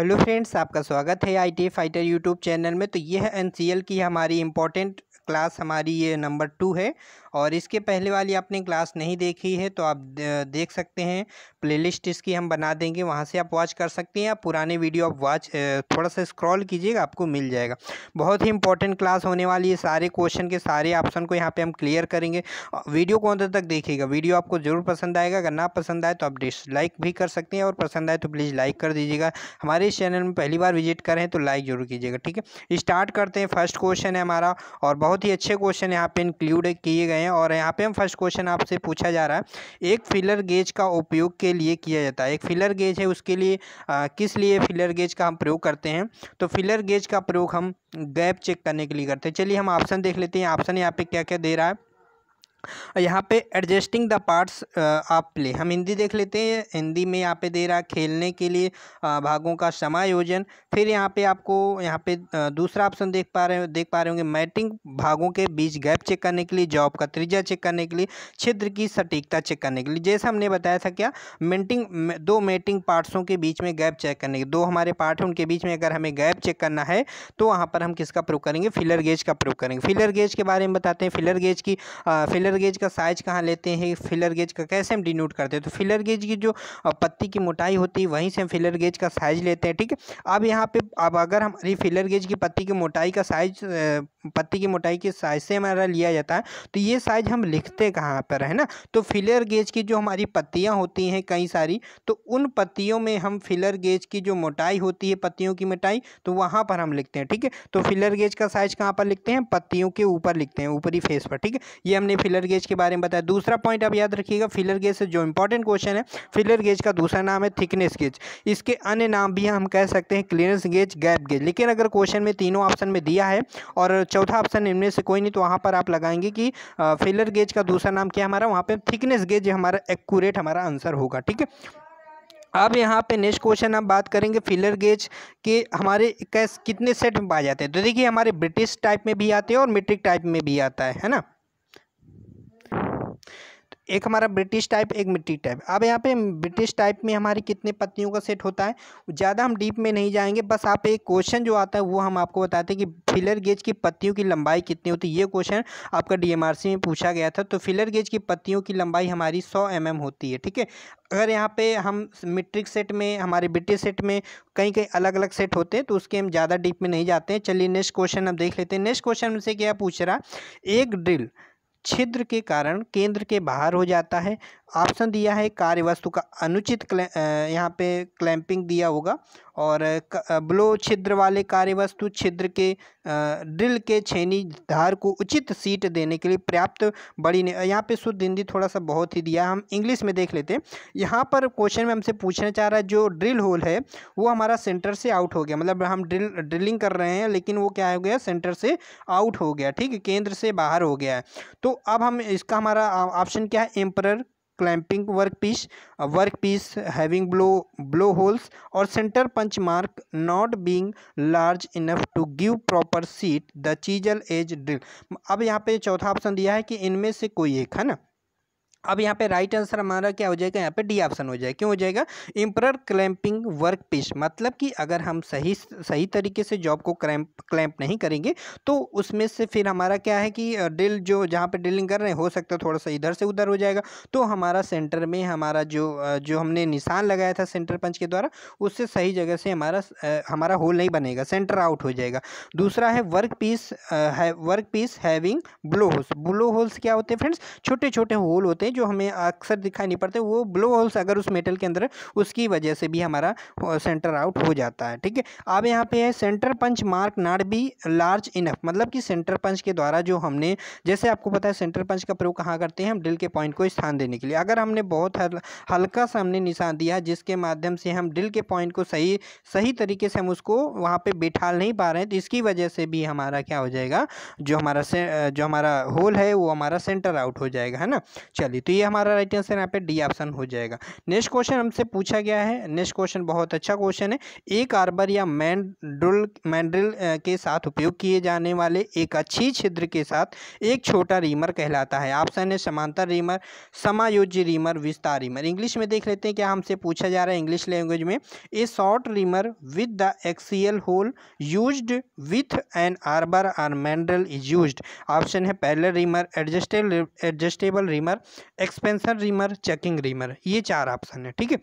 Hello friends, आपका स्वागत है आईटी फाइटर यूट्यूब चैनल में। तो ये है एनसीएल की हमारी इम्पोर्टेंट क्लास, हमारी ये नंबर 2 है। और इसके पहले वाली आपने क्लास नहीं देखी है तो आप देख सकते हैं, प्लेलिस्ट इसकी हम बना देंगे, वहाँ से आप वॉच कर सकते हैं। या पुराने वीडियो आप थोड़ा सा स्क्रॉल कीजिएगा, आपको मिल जाएगा। बहुत ही इंपॉर्टेंट क्लास होने वाली है। सारे क्वेश्चन के सारे ऑप्शन को यहाँ पे हम क्लियर करेंगे। वीडियो को अंत तक देखिएगा, वीडियो आपको ज़रूर पसंद आएगा। अगर ना पसंद आए तो आप डिसलाइक भी कर सकते हैं, और पसंद आए तो प्लीज़ लाइक कर दीजिएगा। हमारे इस चैनल में पहली बार विजिट करें तो लाइक जरूर कीजिएगा, ठीक है। स्टार्ट करते हैं। फर्स्ट क्वेश्चन है हमारा, और बहुत ही अच्छे क्वेश्चन यहाँ पे इंक्लूड किए गए हैं। और यहाँ पे हम फर्स्ट क्वेश्चन आपसे पूछा जा रहा है, एक फिलर गेज का उपयोग के लिए किया जाता है। एक फिलर गेज है, उसके लिए किस लिए फिलर गेज का हम प्रयोग करते हैं? तो फिलर गेज का प्रयोग हम गैप चेक करने के लिए करते हैं। चलिए हम ऑप्शन देख लेते हैं। ऑप्शन यहाँ पे क्या क्या दे रहा है। यहाँ पे adjusting the parts of play, हम हिंदी देख लेते हैं। हिंदी में यहाँ पे दे रहा है खेलने के लिए भागों का समायोजन। फिर यहाँ पे आपको दूसरा ऑप्शन देख पा रहे होंगे, मैटिंग भागों के बीच गैप चेक करने के लिए, जॉब का त्रिज्या चेक करने के लिए, छिद्र की सटीकता चेक करने के लिए। जैसे हमने बताया था क्या, दो मेटिंग पार्ट्सों के बीच में गैप चेक करने के, दो हमारे पार्ट हैं उनके बीच में अगर हमें गैप चेक करना है तो वहाँ पर हम किसका प्रयोग करेंगे? फिलर गेज का प्रयोग करेंगे। फिलर गेज के बारे में बताते हैं। फिलर गेज का साइज कहाँ लेते हैं, फिलर गेज का कैसे हम डिनोट करते हैं? तो फिलर गेज की जो पत्ती की मोटाई होती है वहीं से हम फिलर गेज का साइज लेते हैं, ठीक है। अब यहाँ पे अगर हमारी फिलर गेज की पत्ती की मोटाई का साइज, पत्ती की मोटाई के साइज से हमारा लिया जाता है, तो ये साइज हम लिखते कहाँ पर है ना? तो फिलर गेज की जो हमारी पत्तियाँ होती हैं कई सारी, तो उन पत्तियों में हम फिलर गेज की जो मोटाई होती है, पत्तियों की मोटाई, तो वहाँ पर हम लिखते हैं, ठीक है। तो फिलर गेज का साइज कहाँ पर लिखते हैं? पत्तियों के ऊपर लिखते हैं, ऊपरी फेस पर, ठीक है। ये हमने फिलर गेज के बारे में बताया। दूसरा पॉइंट आप याद रखिएगा, फिलर गेज से जो इंपॉर्टेंट क्वेश्चन है, फिलर गेज का दूसरा नाम है थिकनेस गेज। इसके अन्य नाम भी हम कह सकते हैं क्लियरेंस गेज, गैप गेज। लेकिन अगर क्वेश्चन में तीनों ऑप्शन में दिया है और चौथा ऑप्शन इनमें से कोई नहीं, तो वहाँ पर आप लगाएंगे कि फिलर गेज का दूसरा नाम क्या हमारा, वहाँ पे थिकनेस गेज हमारा एक्यूरेट हमारा आंसर होगा, ठीक है। अब यहाँ पे नेक्स्ट क्वेश्चन हम बात करेंगे, फिलर गेज के हमारे कितने सेट में पाए जाते हैं? तो देखिए, हमारे ब्रिटिश टाइप में भी आते हैं और मीट्रिक टाइप में भी आता है ना। एक हमारा ब्रिटिश टाइप, एक मीट्रिक टाइप। अब यहाँ पे ब्रिटिश टाइप में हमारी कितने पत्तियों का सेट होता है, ज़्यादा हम डीप में नहीं जाएंगे। बस आप एक क्वेश्चन जो आता है वो हम आपको बताते हैं कि फिलर गेज की पत्तियों की लंबाई कितनी होती है। ये क्वेश्चन आपका डीएमआरसी में पूछा गया था। तो फिलर गेज की पत्तियों की लंबाई हमारी 100 mm होती है, ठीक है। अगर यहाँ पे हम मीट्रिक सेट में, हमारे ब्रिटिश सेट में कई कई अलग अलग सेट होते हैं, तो उसके हम ज़्यादा डीप में नहीं जाते हैं। चलिए नेक्स्ट क्वेश्चन हम देख लेते हैं। नेक्स्ट क्वेश्चन से क्या पूछ रहा, एक ड्रिल छिद्र के कारण केंद्र के बाहर हो जाता है। ऑप्शन दिया है, कार्यवस्तु का अनुचित यहाँ पे क्लैंपिंग दिया होगा, और ब्लो छिद्र वाले कार्यवस्तु छिद्र के ड्रिल के छेनी धार को उचित सीट देने के लिए पर्याप्त बड़ी यहाँ पे शुद्ध हिंदी थोड़ा सा बहुत ही दिया, हम इंग्लिश में देख लेते हैं। यहाँ पर क्वेश्चन में हमसे पूछना चाह रहा है, जो ड्रिल होल है वो हमारा सेंटर से आउट हो गया, मतलब हम ड्रिलिंग कर रहे हैं लेकिन वो क्या हो गया, सेंटर से आउट हो गया, ठीक है, केंद्र से बाहर हो गया है। तो अब हम इसका हमारा ऑप्शन क्या है, improper clamping workpiece having blow holes, और centre punch mark not being large enough to give proper seat the chisel edge drill. अब यहाँ पे चौथा ऑप्शन दिया है कि इनमें से कोई एक, है ना। अब यहाँ पे राइट आंसर हमारा क्या हो जाएगा, यहाँ पे डी ऑप्शन हो जाएगा। क्यों हो जाएगा? एम्परर क्लैंपिंग वर्क पीस, मतलब कि अगर हम सही तरीके से जॉब को क्लैंप नहीं करेंगे तो उसमें से फिर हमारा क्या है कि ड्रिल जो जहाँ पे ड्रिलिंग कर रहे हैं हो सकता है थोड़ा सा इधर से उधर हो जाएगा, तो हमारा सेंटर में हमारा जो हमने निशान लगाया था सेंटर पंच के द्वारा, उससे सही जगह से हमारा होल नहीं बनेगा, सेंटर आउट हो जाएगा। दूसरा है work piece having blow holes. Blow holes क्या होते हैं फ्रेंड्स? छोटे छोटे होल होते हैं जो हमें अक्सर दिखाई नहीं पड़ते, वो ब्लो होल्स अगर उस मेटल के अंदर, उसकी वजह से भी हमारा सेंटर आउट हो जाता है, ठीक है। अब यहाँ पे है centre punch mark not be large enough, मतलब कि सेंटर पंच के द्वारा जो हमने, जैसे आपको पता है सेंटर पंच का प्रयोग कहाँ करते हैं हम, ड्रिल के पॉइंट को स्थान देने के लिए। अगर हमने बहुत हल्का सा हमने निशान दिया जिसके माध्यम से हम ड्रिल के पॉइंट को सही तरीके से हम उसको वहाँ पे बिठा नहीं पा रहे हैं, तो इसकी वजह से भी हमारा क्या हो जाएगा, जो हमारा होल है वो हमारा सेंटर आउट हो जाएगा, है ना। चलिए ली। तो ये हमारा राइट आंसर यहाँ पे डी ऑप्शन हो जाएगा। नेक्स्ट क्वेश्चन हमसे पूछा गया है, नेक्स्ट क्वेश्चन बहुत अच्छा क्वेश्चन है। एक आर्बर या मैंड्रिल के साथ उपयोग किए जाने वाले एक अच्छी छिद्र के साथ एक छोटा रीमर कहलाता है। ऑप्शन है समांतर रीमर, समायोज्य रीमर, विस्तार रीमर। इंग्लिश में देख लेते हैं क्या हमसे पूछा जा रहा है इंग्लिश लैंग्वेज में। A short reamer with the axial hole used with an arbor और मैंड्रिल इज यूज्ड। ऑप्शन है parallel reamer, adjustable reamer, expansion reamer, checking reamer. ये 4 ऑप्शन है, ठीक है।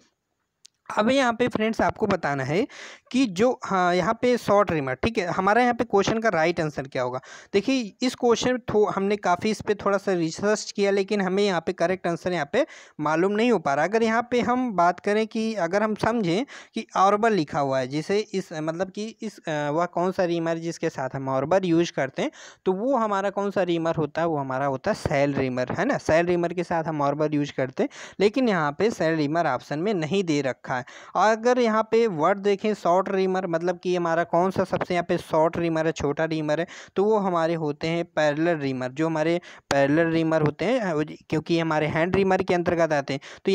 अब यहाँ पे फ्रेंड्स आपको बताना है कि जो हाँ यहाँ पे शॉर्ट रीमर, ठीक है। हमारा यहाँ पे क्वेश्चन का राइट आंसर क्या होगा। देखिए इस क्वेश्चन हमने काफ़ी इस पे थोड़ा सा रिसर्च किया, लेकिन हमें यहाँ पे करेक्ट आंसर यहाँ पे मालूम नहीं हो पा रहा। अगर यहाँ पे हम बात करें कि अगर हम समझें कि ऑर्बर लिखा हुआ है, जिसे इस मतलब कि इस वह कौन सा रीमर जिसके साथ हम ऑर्बर यूज करते हैं, तो वो हमारा कौन सा रीमर होता है, वो हमारा होता है सेल रीमर, है ना। सेल रीमर के साथ हम ऑर्बर यूज करते हैं, लेकिन यहाँ पे सेल रीमर ऑप्शन में नहीं दे रखा है। अगर यहाँ पे वर्ड देखें शॉर्ट रीमर, मतलब कि हमारा कौन सा सबसे यहाँ पे शॉर्ट रीमर है, छोटा रीमर है, तो वो हमारे होते हैं पैरेलल रीमर। जो हमारे पैरेलल रीमर होते हैं, क्योंकि हमारे हैंड रीमर के अंतर्गत आते हैं, तो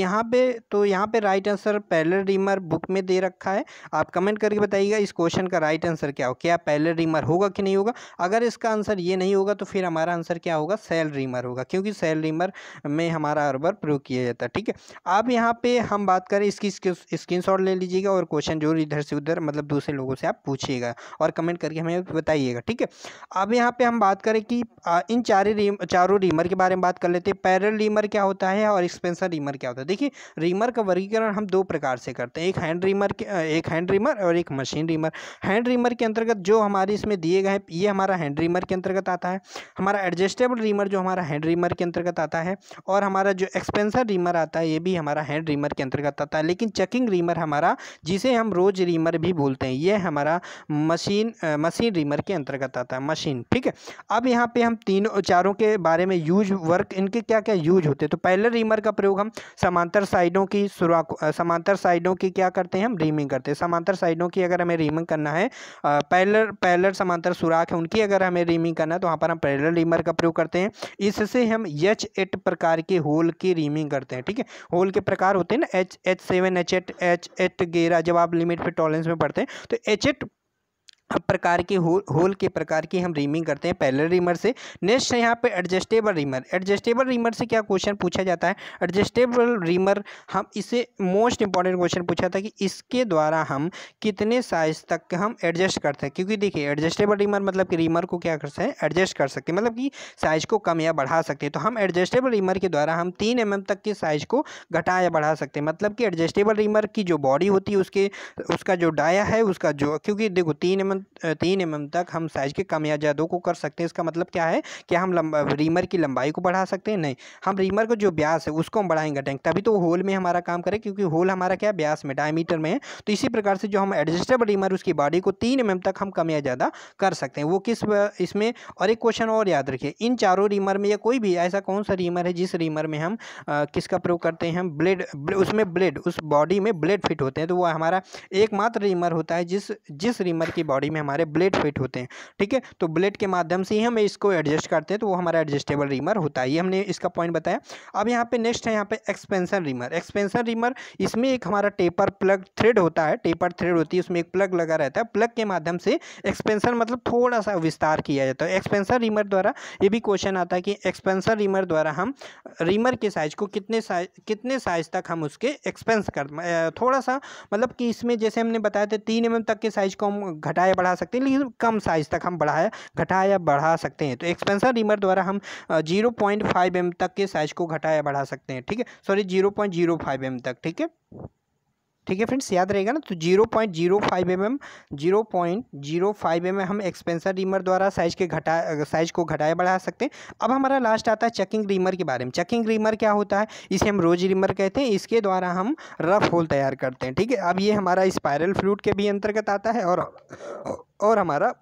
यहाँ पे right answer parallel reamer book में दे रखा है। आप कमेंट करके बताइएगा इस क्वेश्चन का राइट आंसर क्या हो, क्या पैरेलल रीमर होगा कि नहीं होगा। अगर इसका आंसर ये नहीं होगा तो फिर हमारा आंसर क्या होगा, सेल रीमर होगा, क्योंकि सेल रीमर में हमारा ऑर्बर प्रयोग किया जाता है, ठीक है। अब यहाँ पे हम बात करें इसकी स्क्रीनशॉट ले लीजिएगा और क्वेश्चन जो इधर से उधर मतलब दूसरे लोगों से आप पूछिएगा और कमेंट करके हमें बताइएगा, ठीक है। अब यहाँ पे हम बात करें कि इन चारों रीमर के बारे में बात कर लेते हैं। पैरेलल रीमर क्या होता है और एक्सपेंशन रीमर क्या होता है। देखिए रीमर का वर्गीकरण हम 2 प्रकार से करते हैं, एक हैंड रीमर और एक मशीन रीमर। हैंड रीमर के अंतर्गत जो हमारे इसमें दिए गए हैं, ये हमारा हैंड रीमर के अंतर्गत आता है। हमारा एडजस्टेबल रीमर जो हमारा हैंड रीमर के अंतर्गत आता है, और हमारा जो एक्सपेंशन रीमर आता है, ये भी हमारा हैंड रीमर के अंतर्गत आता है। लेकिन चेकिंग रीमर हमारा, जिसे हम रोज रीमर भी बोलते हैं, ये हमारा मशीन रीमर के अंतर्गत आता है, मशीन, ठीक है। अब यहाँ पे हम चारों के बारे में यूज वर्क, इनके क्या क्या यूज होते हैं। तो पैरेलल रीमर का प्रयोग हम समांतर साइडों की क्या करते हैं, हम रीमिंग करते हैं। समांतर साइडों की अगर हमें रीमिंग करना है, पैरेलल समांतर सुराख है उनकी अगर हमें रीमिंग करना है, तो वहाँ पर हम पैरेलल रीमर का प्रयोग करते हैं। इससे हम H8 प्रकार के होल की रीमिंग करते हैं, ठीक है। होल के प्रकार होते हैं ना, H7, H8, H8 गेरा, जब आप लिमिट पे टॉलरेंस में पढ़ते हैं, तो H8 प्रकार के होल के प्रकार की हम रीमिंग करते हैं पैरेलल रीमर से। नेक्स्ट है यहाँ पे एडजस्टेबल रीमर। एडजस्टेबल रीमर से क्या क्वेश्चन पूछा जाता है, एडजस्टेबल रीमर हम इसे मोस्ट इंपॉर्टेंट क्वेश्चन पूछा था कि इसके द्वारा हम कितने साइज तक हम एडजस्ट करते हैं। क्योंकि देखिए एडजस्टेबल रीमर मतलब कि रीमर को क्या कर सकते हैं, एडजस्ट कर सकते हैं, मतलब कि साइज को कम या बढ़ा सकते हैं। तो हम एडजस्टेबल रीमर के द्वारा हम 3 mm तक के साइज को घटा या बढ़ा सकते हैं। मतलब कि एडजस्टेबल रीमर की जो बॉडी होती है, उसका जो डाया है, उसका जो, क्योंकि देखो 3 mm तक हम साइज के कम या ज़्यादा को कर सकते हैं। इसका मतलब क्या है कि हम रीमर की लंबाई को बढ़ा सकते हैं, नहीं, हम रीमर को जो व्यास है उसको हम बढ़ाएंगे टैंक, तभी तो होल में हमारा काम करे, क्योंकि होल हमारा क्या व्यास में, डायमीटर में है। तो इसी प्रकार से जो हम एडजस्टेबल रीमर उसकी बॉडी को 3 mm तक हम कम या ज़्यादा कर सकते हैं। वो किस इसमें, और एक क्वेश्चन और याद रखिए, इन चारों रीमर में या कोई भी ऐसा कौन सा रीमर है जिस रीमर में हम किसका प्रयोग करते हैं, हम ब्लेड, उसमें ब्लेड, उस बॉडी में ब्लेड फिट होते हैं। तो वो हमारा एकमात्र रीमर होता है जिस रीमर की बॉडी में हमारे ब्लेड फिट होते हैं, ठीक है। तो ब्लेड के माध्यम से ही हम इसको एडजस्ट करते हैं, तो वो हमारा एडजस्टेबल रीमर होता है। ये हमने इसका पॉइंट बताया। अब यहाँ पे नेक्स्ट है यहाँ पे एक्सपेंशन रीमर। एक्सपेंशन रीमर, इसमें एक हमारा टेपर प्लग थ्रेड होता है, टेपर थ्रेड होती है, उसमें एक प्लग लगा रहता है, प्लग के माध्यम से एक्सपेंशन मतलब थोड़ा सा विस्तार किया जाता है। एक्सपेंशन रीमर द्वारा ये भी क्वेश्चन आता है कि एक्सपेंशन रीमर द्वारा हम रीमर के साइज को कितने साइज तक हम उसके एक्सपेंस कर, थोड़ा सा, मतलब कि इसमें जैसे हमने बताया था 3 mm तक के साइज को हम घटाया बढ़ा सकते हैं, लेकिन कम साइज तक हम घटाया बढ़ा सकते हैं। तो एक्सपेंशन रीमर द्वारा हम 0.5 mm तक के साइज को घटाया बढ़ा सकते हैं, ठीक है, सॉरी 0.05 mm तक, ठीक है, ठीक है फ्रेंड्स, याद रहेगा ना। तो 0.05 mm हम एक्सपेंशन रीमर द्वारा साइज को घटाया बढ़ा सकते हैं। अब हमारा लास्ट आता है चेकिंग रीमर के बारे में। चेकिंग रीमर क्या होता है, इसे हम रोज रीमर कहते हैं। इसके द्वारा हम रफ होल तैयार करते हैं, ठीक है। अब ये हमारा स्पाइरल फ्लूइड के भी अंतर्गत आता है और हमारा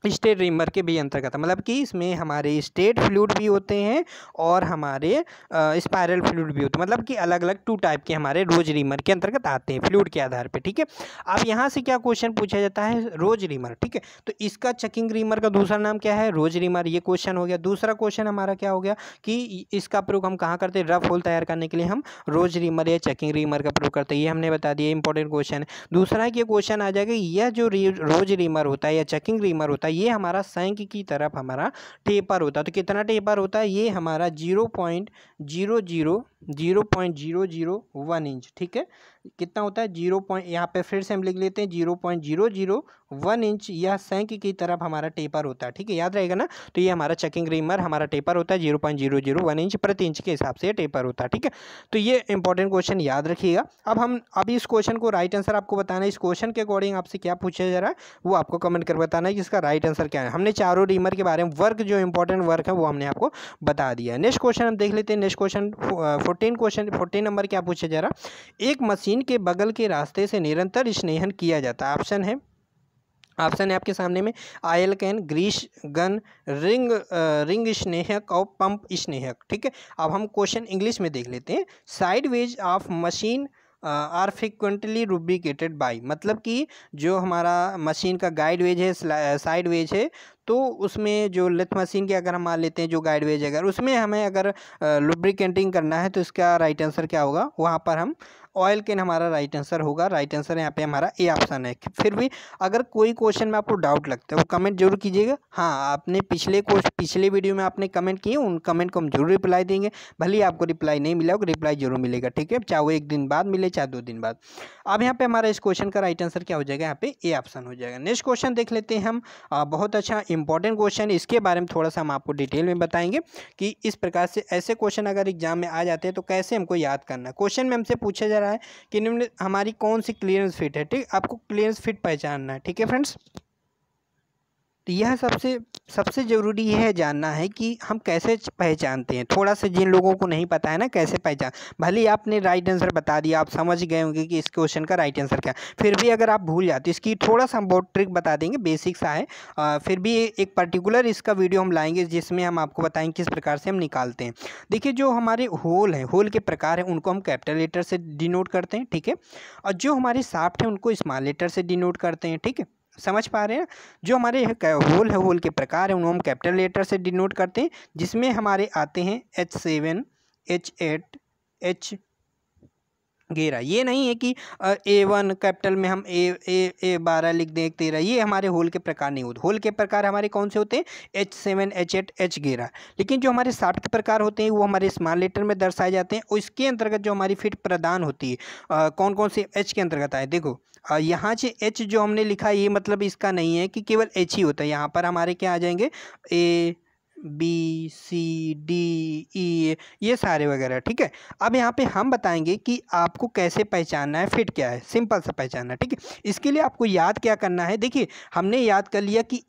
स्टेट रिमर के भी अंतर्गत, मतलब कि इसमें हमारे स्टेट फ्लूइड भी होते हैं और हमारे स्पायरल फ्लूइड भी होते हैं, मतलब कि अलग अलग 2 टाइप के हमारे रोज रिमर के अंतर्गत आते हैं फ्लूइड के आधार पे। ठीक है, अब यहाँ से क्या क्वेश्चन पूछा जाता है, रोज रिमर। ठीक है, तो इसका चेकिंग रिमर का दूसरा नाम क्या है, रोज रिमर, ये क्वेश्चन हो गया। दूसरा क्वेश्चन हमारा क्या हो गया कि इसका प्रयोग हम कहाँ करते हैं, रफ होल तैयार करने के लिए हम रोज रिमर या चेकिंग रिमर का प्रयोग करते हैं, ये हमने बता दिया, इंपॉर्टेंट क्वेश्चन है। दूसरा है कि क्वेश्चन आ जाएगा, यह जो रोज रिमर होता है या चेकिंग रिमर होता है, ये हमारा सैंक की तरफ हमारा टेपर होता है। तो कितना टेपर होता है, ये हमारा 0.001 इंच। ठीक है, कितना होता है, यहाँ पे फिर से हम लिख लेते हैं 0.001 इंच, यह सैंक की तरफ हमारा टेपर होता है। ठीक है, याद रहेगा ना। तो ये हमारा चेकिंग रिमर हमारा टेपर होता है 0.001 इंच प्रति इंच के हिसाब से टेपर होता है। ठीक है, तो ये इंपॉर्टेंट क्वेश्चन याद रखिएगा। अब इस क्वेश्चन को राइट आंसर आपको बताना है। इस क्वेश्चन के अकॉर्डिंग आपसे क्या पूछा जा रहा है वो आपको कमेंट कर बताना है कि इसका राइट आंसर क्या है। हमने चारों रिमर के बारे में वर्क, जो इंपॉर्टेंट वर्क है वो हमने आपको बता दिया है। नेक्स्ट क्वेश्चन हम देख लेते हैं। नेक्स्ट क्वेश्चन 14 नंबर क्या पूछा जा रहा है, एक मशीन के बगल के रास्ते से निरंतर स्नेहन किया जाता है। ऑप्शन है आपके सामने में, oil can, grease gun, ring स्नेहक और पंप स्नेहक। ठीक है, अब हम क्वेश्चन इंग्लिश में देख लेते हैं। Side ways of machine are frequently lubricated by, मतलब कि जो हमारा मशीन का गाइड वेज है, साइड वेज है, तो उसमें जो लेथ मशीन के अगर हम मान लेते हैं जो गाइड वेज है, अगर उसमें हमें अगर लुब्रिकेटिंग करना है तो इसका राइट आंसर क्या होगा, वहाँ पर हम ऑयल कैन हमारा राइट आंसर होगा। राइट आंसर यहाँ पे हमारा ए ऑप्शन है। फिर भी अगर कोई क्वेश्चन में आपको डाउट लगता है वो कमेंट जरूर कीजिएगा। हाँ, आपने पिछले वीडियो में आपने कमेंट किए, उन कमेंट को हम जरूर रिप्लाई देंगे। भले ही आपको रिप्लाई नहीं मिला होगा, रिप्लाई जरूर मिलेगा। ठीक है, चाहे वो 1 दिन बाद मिले चाहे 2 दिन बाद। अब यहाँ पे हमारा इस क्वेश्चन का राइट आंसर क्या हो जाएगा, यहाँ पे ए ऑप्शन हो जाएगा। नेक्स्ट क्वेश्चन देख लेते हैं हम। बहुत अच्छा इंपॉर्टेंट क्वेश्चन, इसके बारे में थोड़ा सा हम आपको डिटेल में बताएंगे कि इस प्रकार से ऐसे क्वेश्चन अगर एग्जाम में आ जाते हैं तो कैसे हमको याद करना है। क्वेश्चन में हमसे पूछा जा रहा है कि निम्न हमारी कौन सी क्लियरेंस फिट है। ठीक, आपको क्लियरेंस फिट पहचानना है। ठीक है फ्रेंड्स, तो यह सबसे ज़रूरी यह है जानना है कि हम कैसे पहचानते हैं। थोड़ा सा जिन लोगों को नहीं पता है ना कैसे पहचान, भले ही आपने राइट आंसर बता दिया, आप समझ गए होंगे कि इस क्वेश्चन का राइट आंसर क्या है, फिर भी अगर आप भूल जाते इसकी थोड़ा सा हम बहुत ट्रिक बता देंगे, बेसिक सा है। फिर भी एक पर्टिकुलर इसका वीडियो हम लाएंगे जिसमें हम आपको बताएंगे किस प्रकार से हम निकालते हैं। देखिए, जो हमारे होल हैं, होल के प्रकार हैं, उनको हम कैपिटल लेटर से डिनोट करते हैं। ठीक है, और जो हमारे शाफ्ट हैं उनको स्मॉल लेटर से डिनोट करते हैं। ठीक है, समझ पा रहे हैं। जो हमारे होल है, होल के प्रकार है, उनको हम कैपिटल लेटर से डिनोट करते हैं, जिसमें हमारे आते हैं H7, H8, H11। ये नहीं है कि A1 कैपिटल में हम A12 लिख दें, 13, ये हमारे होल के प्रकार नहीं होते। होल के प्रकार हमारे कौन से होते हैं, H7, H8, H11। लेकिन जो हमारे शाफ्ट के प्रकार होते हैं वो हमारे स्मॉल लेटर में दर्शाए जाते हैं, और इसके अंतर्गत जो हमारी फिट प्रदान होती है कौन कौन से H के अंतर्गत आए। देखो, यहाँ से H जो हमने लिखा है ये मतलब इसका नहीं है कि केवल H ही होता है। यहाँ पर हमारे क्या आ जाएंगे, A, B, C, D, E, ये सारे वगैरह। ठीक है, अब यहाँ पे हम बताएंगे कि आपको कैसे पहचानना है फिट क्या है, सिंपल सा पहचानना है। ठीक है, इसके लिए आपको याद क्या करना है। देखिए, हमने याद कर लिया कि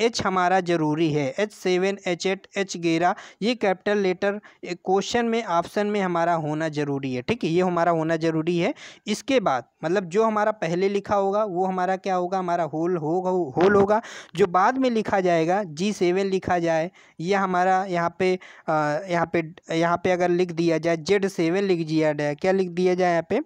H हमारा जरूरी है, H7, H8, H11 ये कैपिटल लेटर क्वेश्चन में ऑप्शन में हमारा होना जरूरी है। ठीक है, ये हमारा होना जरूरी है। इसके बाद मतलब जो हमारा पहले लिखा होगा वो हमारा क्या होगा, हमारा होल होगा। जो बाद में लिखा जाएगा G7 लिखा जाए, यह हमारा यहाँ पे अगर लिख दिया जाए Z7 लिख दिया जाए, क्या लिख दिया जाए यहाँ पे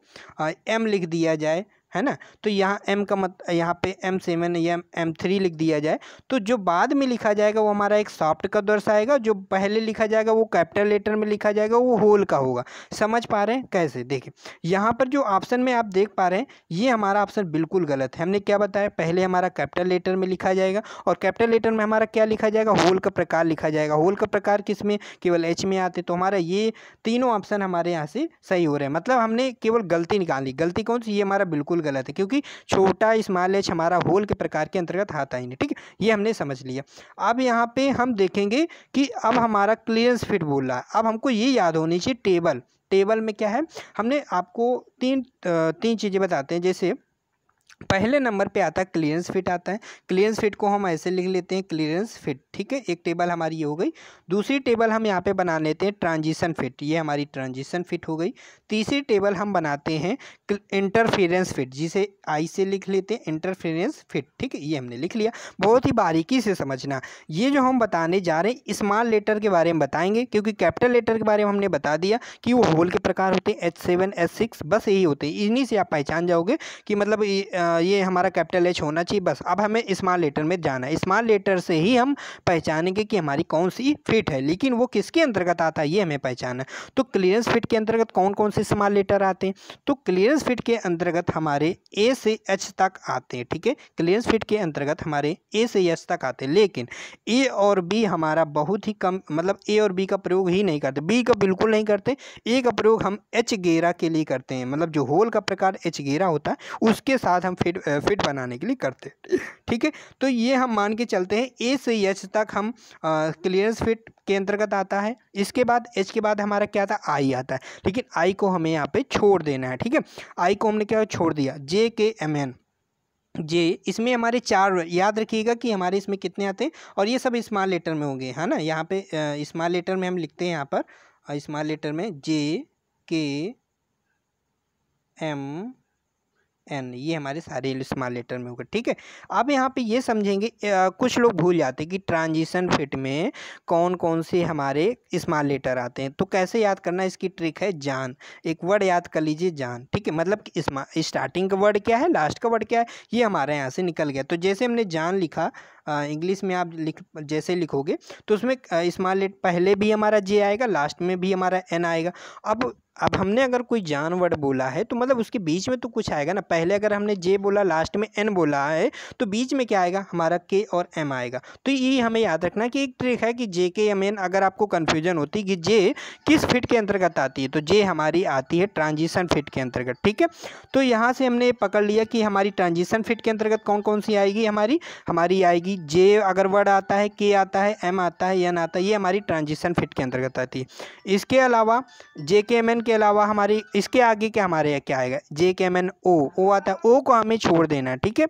M लिख दिया जाए, है ना। तो यहाँ M का यहाँ पे M7 या M3 लिख दिया जाए, तो जो बाद में लिखा जाएगा वो हमारा एक सॉफ्ट का दर्शाएगा, जो पहले लिखा जाएगा वो कैपिटल लेटर में लिखा जाएगा, वो होल का होगा। समझ पा रहे हैं कैसे। देखिए, यहाँ पर जो ऑप्शन में आप देख पा रहे हैं ये हमारा ऑप्शन बिल्कुल गलत है। हमने क्या बताया, पहले हमारा कैपिटल लेटर में लिखा जाएगा और कैपिटल लेटर में हमारा क्या लिखा जाएगा, होल का प्रकार लिखा जाएगा। होल का प्रकार किस में, केवल H में आते। तो हमारा ये तीनों ऑप्शन हमारे यहाँ से सही हो रहे हैं। मतलब हमने केवल गलती निकाली। गलती कौन सी, ये हमारा बिल्कुल गलत है, क्योंकि छोटा स्मॉल H हमारा होल के प्रकार के अंतर्गत आता ही नहीं। ठीक है, ये हमने समझ लिया। अब यहाँ पे हम देखेंगे कि अब हमारा क्लियरेंस फिट बोल रहा है। अब हमको ये याद होनी चाहिए टेबल में क्या है। हमने आपको तीन चीज़ें बताते हैं। जैसे पहले नंबर पे आता है क्लियरेंस फिट आता है। क्लियरेंस फिट को हम ऐसे लिख लेते हैं क्लियरेंस फिट, ठीक है। एक टेबल हमारी ये हो गई। दूसरी टेबल हम यहाँ पे बना लेते हैं ट्रांजिशन फिट, ये हमारी ट्रांजिशन फिट हो गई। तीसरी टेबल हम बनाते हैं इंटरफेरेंस फिट, जिसे आई से लिख लेते हैं इंटरफेरेंस फिट, ठीक है। ये हमने लिख लिया। बहुत ही बारीकी से समझना। ये जो हम बताने जा रहे हैं स्मॉल लेटर के बारे में बताएंगे, क्योंकि कैपिटल लेटर के बारे में हमने बता दिया कि वो होल के प्रकार होते हैं H7 H6, बस यही होते हैं। इन्हीं से आप पहचान जाओगे कि मतलब ये हमारा कैपिटल एच होना चाहिए, बस। अब हमें स्मॉल लेटर में जाना है। स्मॉल लेटर से ही हम पहचानेंगे कि हमारी कौन सी फिट है, लेकिन वो किसके अंतर्गत आता है ये हमें पहचानना है। तो क्लियरेंस फिट के अंतर्गत कौन कौन से स्मॉल लेटर आते हैं? तो क्लियरेंस फिट के अंतर्गत हमारे ए से एच तक आते हैं, ठीक है। क्लियरेंस फिट के अंतर्गत हमारे ए से एच तक आते हैं, लेकिन ए और बी हमारा बहुत ही कम, मतलब ए और बी का प्रयोग ही नहीं करते, बी का बिल्कुल नहीं करते। ए का प्रयोग हम एच घेरा के लिए करते हैं, मतलब जो होल का प्रकार एच घेरा होता है उसके साथ हम फिट बनाने के लिए करते हैं, ठीक है। तो ये हम मान के चलते हैं ए से एच तक हम क्लियरेंस फिट के अंतर्गत आता है। इसके बाद एच के बाद हमारा क्या आता है? आई आता है, लेकिन आई को हमें यहाँ पे छोड़ देना है, ठीक है। आई को हमने क्या छोड़ दिया? जे के एम एन जे, इसमें हमारे 4, याद रखिएगा कि हमारे इसमें कितने आते हैं, और ये सब स्मॉल लेटर में होंगे, है ना। यहाँ पे स्मॉल लेटर में हम लिखते हैं, यहाँ पर स्मॉल लेटर में जे के एम एन, ये हमारे सारे स्मॉल लेटर में होगा, ठीक है। अब यहाँ पे ये समझेंगे, कुछ लोग भूल जाते हैं कि ट्रांजिशन फिट में कौन कौन से हमारे स्मॉल लेटर आते हैं। तो कैसे याद करना, इसकी ट्रिक है जान। एक वर्ड याद कर लीजिए, जान, ठीक है। मतलब कि स्टार्टिंग का वर्ड क्या है, लास्ट का वर्ड क्या है, ये हमारे यहाँ से निकल गया। तो जैसे हमने जान लिखा, इंग्लिश में आप जैसे लिखोगे तो उसमें स्मॉल लेटर पहले भी हमारा जे आएगा, लास्ट में भी हमारा एन आएगा। अब हमने अगर कोई जान वर्ड बोला है तो मतलब उसके बीच में तो कुछ आएगा ना। पहले अगर हमने जे बोला, लास्ट में एन बोला है, तो बीच में क्या आएगा? हमारा के और एम आएगा। तो ये हमें याद रखना कि एक ट्रिक है कि जे के एम एन, अगर आपको कन्फ्यूजन होती है कि जे किस फिट के अंतर्गत आती है, तो जे हमारी आती है ट्रांजिशन फिट के अंतर्गत, ठीक है। तो यहाँ से हमने पकड़ लिया कि हमारी ट्रांजिशन फिट के अंतर्गत कौन कौन सी आएगी, हमारी आएगी जे अगर वर्ड आता है, के आता है, एम आता है, एन आता है, ये हमारी ट्रांजिशन फिट के अंतर्गत आती है। इसके अलावा जे के एम एन के अलावा हमारी इसके आगे क्या हमारे क्या आएगा? जे के एम एन ओ आता है, ओ को हमें छोड़ देना है, ठीक है।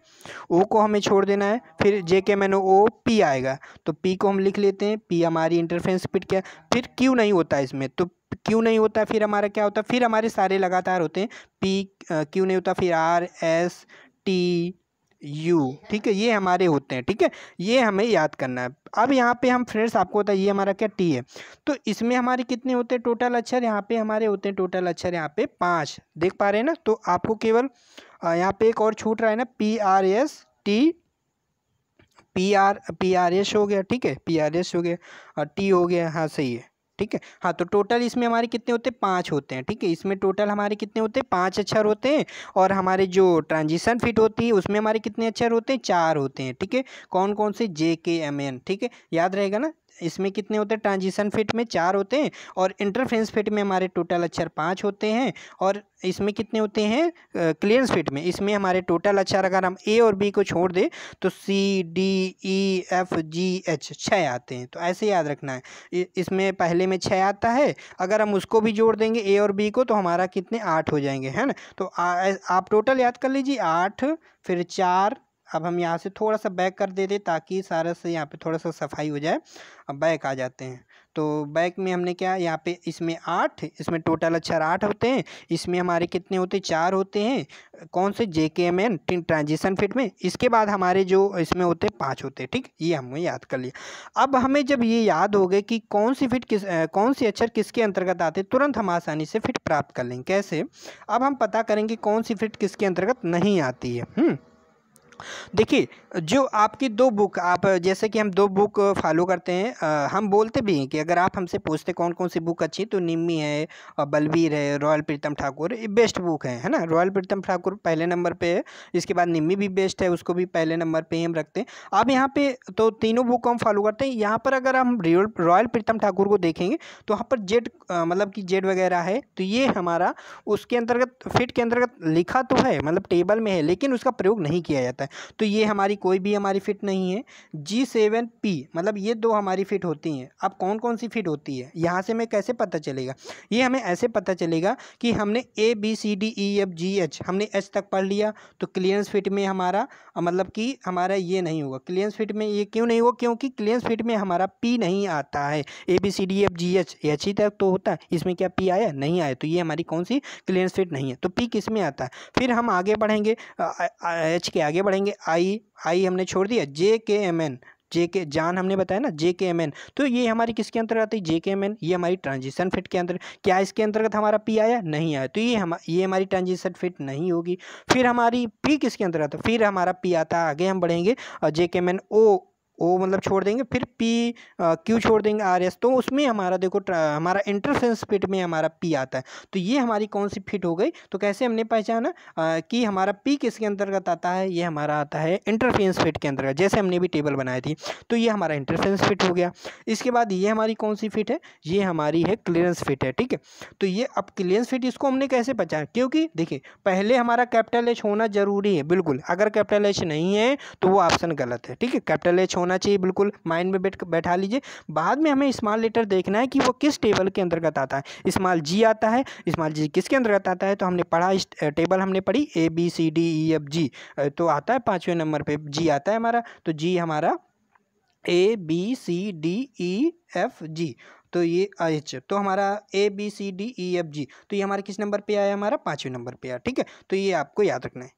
ओ को हमें छोड़ देना है। फिर जे के एम एन ओ पी आएगा, तो पी को हम लिख लेते हैं, पी हमारी इंटरफेरेंस फिट क्या। फिर क्यू नहीं होता है इसमें, तो क्यू नहीं होता, फिर हमारा क्या होता है? फिर हमारे सारे लगातार होते हैं, पी क्यू नहीं होता, फिर आर एस टी यू, ठीक है, ये हमारे होते हैं, ठीक है। ये हमें याद करना है। अब यहाँ पे हम फ्रेंड्स, आपको होता है ये हमारा क्या टी है, तो इसमें हमारे कितने होते हैं टोटल अक्षर? यहाँ पे हमारे होते हैं टोटल अक्षर यहाँ पे 5, देख पा रहे हैं ना। तो आपको केवल यहाँ पे एक और छूट रहा है ना, पी आर एस हो गया, ठीक है, पी आर एस हो गया और टी हो गया, हाँ सही है, ठीक है। हाँ, तो टोटल इसमें हमारे कितने होते हैं? 5 होते हैं, ठीक है। इसमें टोटल हमारे कितने होते हैं? 5 अक्षर होते हैं। और हमारे जो ट्रांजिशन फिट होती है उसमें हमारे कितने अक्षर होते हैं? 4 होते हैं, ठीक है। कौन कौन से? जे के एम एन, ठीक है, याद रहेगा ना। इसमें कितने होते हैं? ट्रांजिशन फिट में 4 होते हैं, और इंटरफेरेंस फिट में हमारे टोटल अक्षर 5 होते हैं। और इसमें कितने होते हैं? क्लियरेंस फिट में इसमें हमारे टोटल अक्षर अगर हम ए और बी को छोड़ दें तो C D E F G H 6 आते हैं। तो ऐसे याद रखना है, इसमें पहले में 6 आता है, अगर हम उसको भी जोड़ देंगे ए और बी को तो हमारा कितने? 8 हो जाएंगे, है ना। तो आप टोटल याद कर लीजिए 8, फिर 4। अब हम यहाँ से थोड़ा सा बैक कर देते ताकि सारा से यहाँ पे थोड़ा सा सफाई हो जाए। अब बैक आ जाते हैं, तो बैक में हमने क्या यहाँ पे इसमें 8, इसमें टोटल अक्षर 8 होते हैं। इसमें हमारे कितने होते हैं? 4 होते हैं। कौन से? जे के एम एन ट्रांजिशन फिट में। इसके बाद हमारे जो इसमें होते हैं 5 होते हैं, ठीक। ये हमने याद कर लिया। अब हमें जब ये याद हो गए कि कौन सी फिट कौन सी अक्षर किसके अंतर्गत आते हैं, तुरंत हम आसानी से फिट प्राप्त कर लेंगे। कैसे? अब हम पता करेंगे कौन सी फिट किसके अंतर्गत नहीं आती है। देखिए, जो आपकी 2 बुक, आप जैसे कि हम 2 बुक फॉलो करते हैं, हम बोलते भी हैं कि अगर आप हमसे पूछते कौन कौन सी बुक अच्छी, तो निम्मी है और बलबीर है, रॉयल प्रीतम ठाकुर, ये बेस्ट बुक है ना। रॉयल प्रीतम ठाकुर पहले नंबर पे है, इसके बाद निम्मी भी बेस्ट है, उसको भी पहले नंबर पे ही हम रखते हैं। अब यहाँ पे तो तीनों बुक हम फॉलो करते हैं। यहाँ पर अगर हम रॉयल प्रीतम ठाकुर को देखेंगे तो वहाँ पर जेड मतलब कि जेड वगैरह है, तो ये हमारा उसके अंतर्गत फिट के अंतर्गत लिखा तो है, मतलब टेबल में है, लेकिन उसका प्रयोग नहीं किया जाता है। है। तो ये हमारी कोई भी हमारी फिट नहीं है। G7P मतलब ये दो हमारी फिट होती हैं। अब कौन कौन सी फिट होती है यहाँ से हमें कैसे पता चलेगा? ये हमें ऐसे पता चलेगा कि हमने ABCDEFGH हमने H तक पढ़ लिया, तो क्लियरेंस फिट में हमारा मतलब कि हमारा ये नहीं होगा। क्लियरेंस फिट में ये क्यों नहीं होगा? क्योंकि क्लियरेंस फिट में हमारा P नहीं आता है। ABCDEFGH H ही तक तो होता है, इसमें क्या P आया? नहीं आया। तो ये हमारी कौन सी क्लियरेंस फिट नहीं है। तो P किस में आता है? फिर हम आगे बढ़ेंगे, H के आगे बढ़ेंगे, I हमने छोड़ दिया, JKMN JK जान हमने बताया ना, JKMN, तो ये हमारी किसके अंतर्गत आती है? JKMN, ये हमारी ट्रांजिशन फिट के अंदर। क्या इसके अंतर्गत हमारा P आया? नहीं आया। तो ये हमारी ट्रांजिशन फिट नहीं होगी। फिर हमारी P किसके अंतर्गत? फिर हमारा P आता है, आगे हम बढ़ेंगे, JKMN O मतलब छोड़ देंगे, फिर P Q छोड़ देंगे, RS, तो उसमें हमारा देखो हमारा इंटरफेरेंस फिट में हमारा P आता है। तो ये हमारी कौन सी फिट हो गई? तो कैसे हमने पहचाना कि हमारा P किसके अंतर्गत आता है? ये हमारा आता है इंटरफेरेंस फिट के अंतर्गत, जैसे हमने भी टेबल बनाई थी। तो ये हमारा इंटरफेरेंस फिट हो गया। इसके बाद ये हमारी कौन सी फिट है? ये हमारी है क्लियरेंस फिट है, ठीक है। तो ये अब क्लियरेंस फिट इसको हमने कैसे पहचाना? क्योंकि देखिए पहले हमारा कैपिटल H होना जरूरी है, बिल्कुल। अगर कैपिटल H नहीं है तो वो ऑप्शन गलत है, ठीक है। कैपिटल H होना चाहिए, बिल्कुल माइंड में बैठा लीजिए। बाद में हमें स्मॉल लेटर देखना है कि वो किस टेबल के अंतर्गत आता है। स्मॉल G आता है, स्मॉल G किसके अंतर्गत आता है? तो हमने पढ़ा, इस टेबल हमने पढ़ी ABCDEFG, तो आता है 5वें नंबर पे G आता है हमारा। तो G हमारा ABCDEFG, तो ये H, तो हमारा ABCDEFG, तो ये हमारे किस नंबर पे आया? हमारा 5वें नंबर पे आया, ठीक है। तो ये आपको याद रखना है।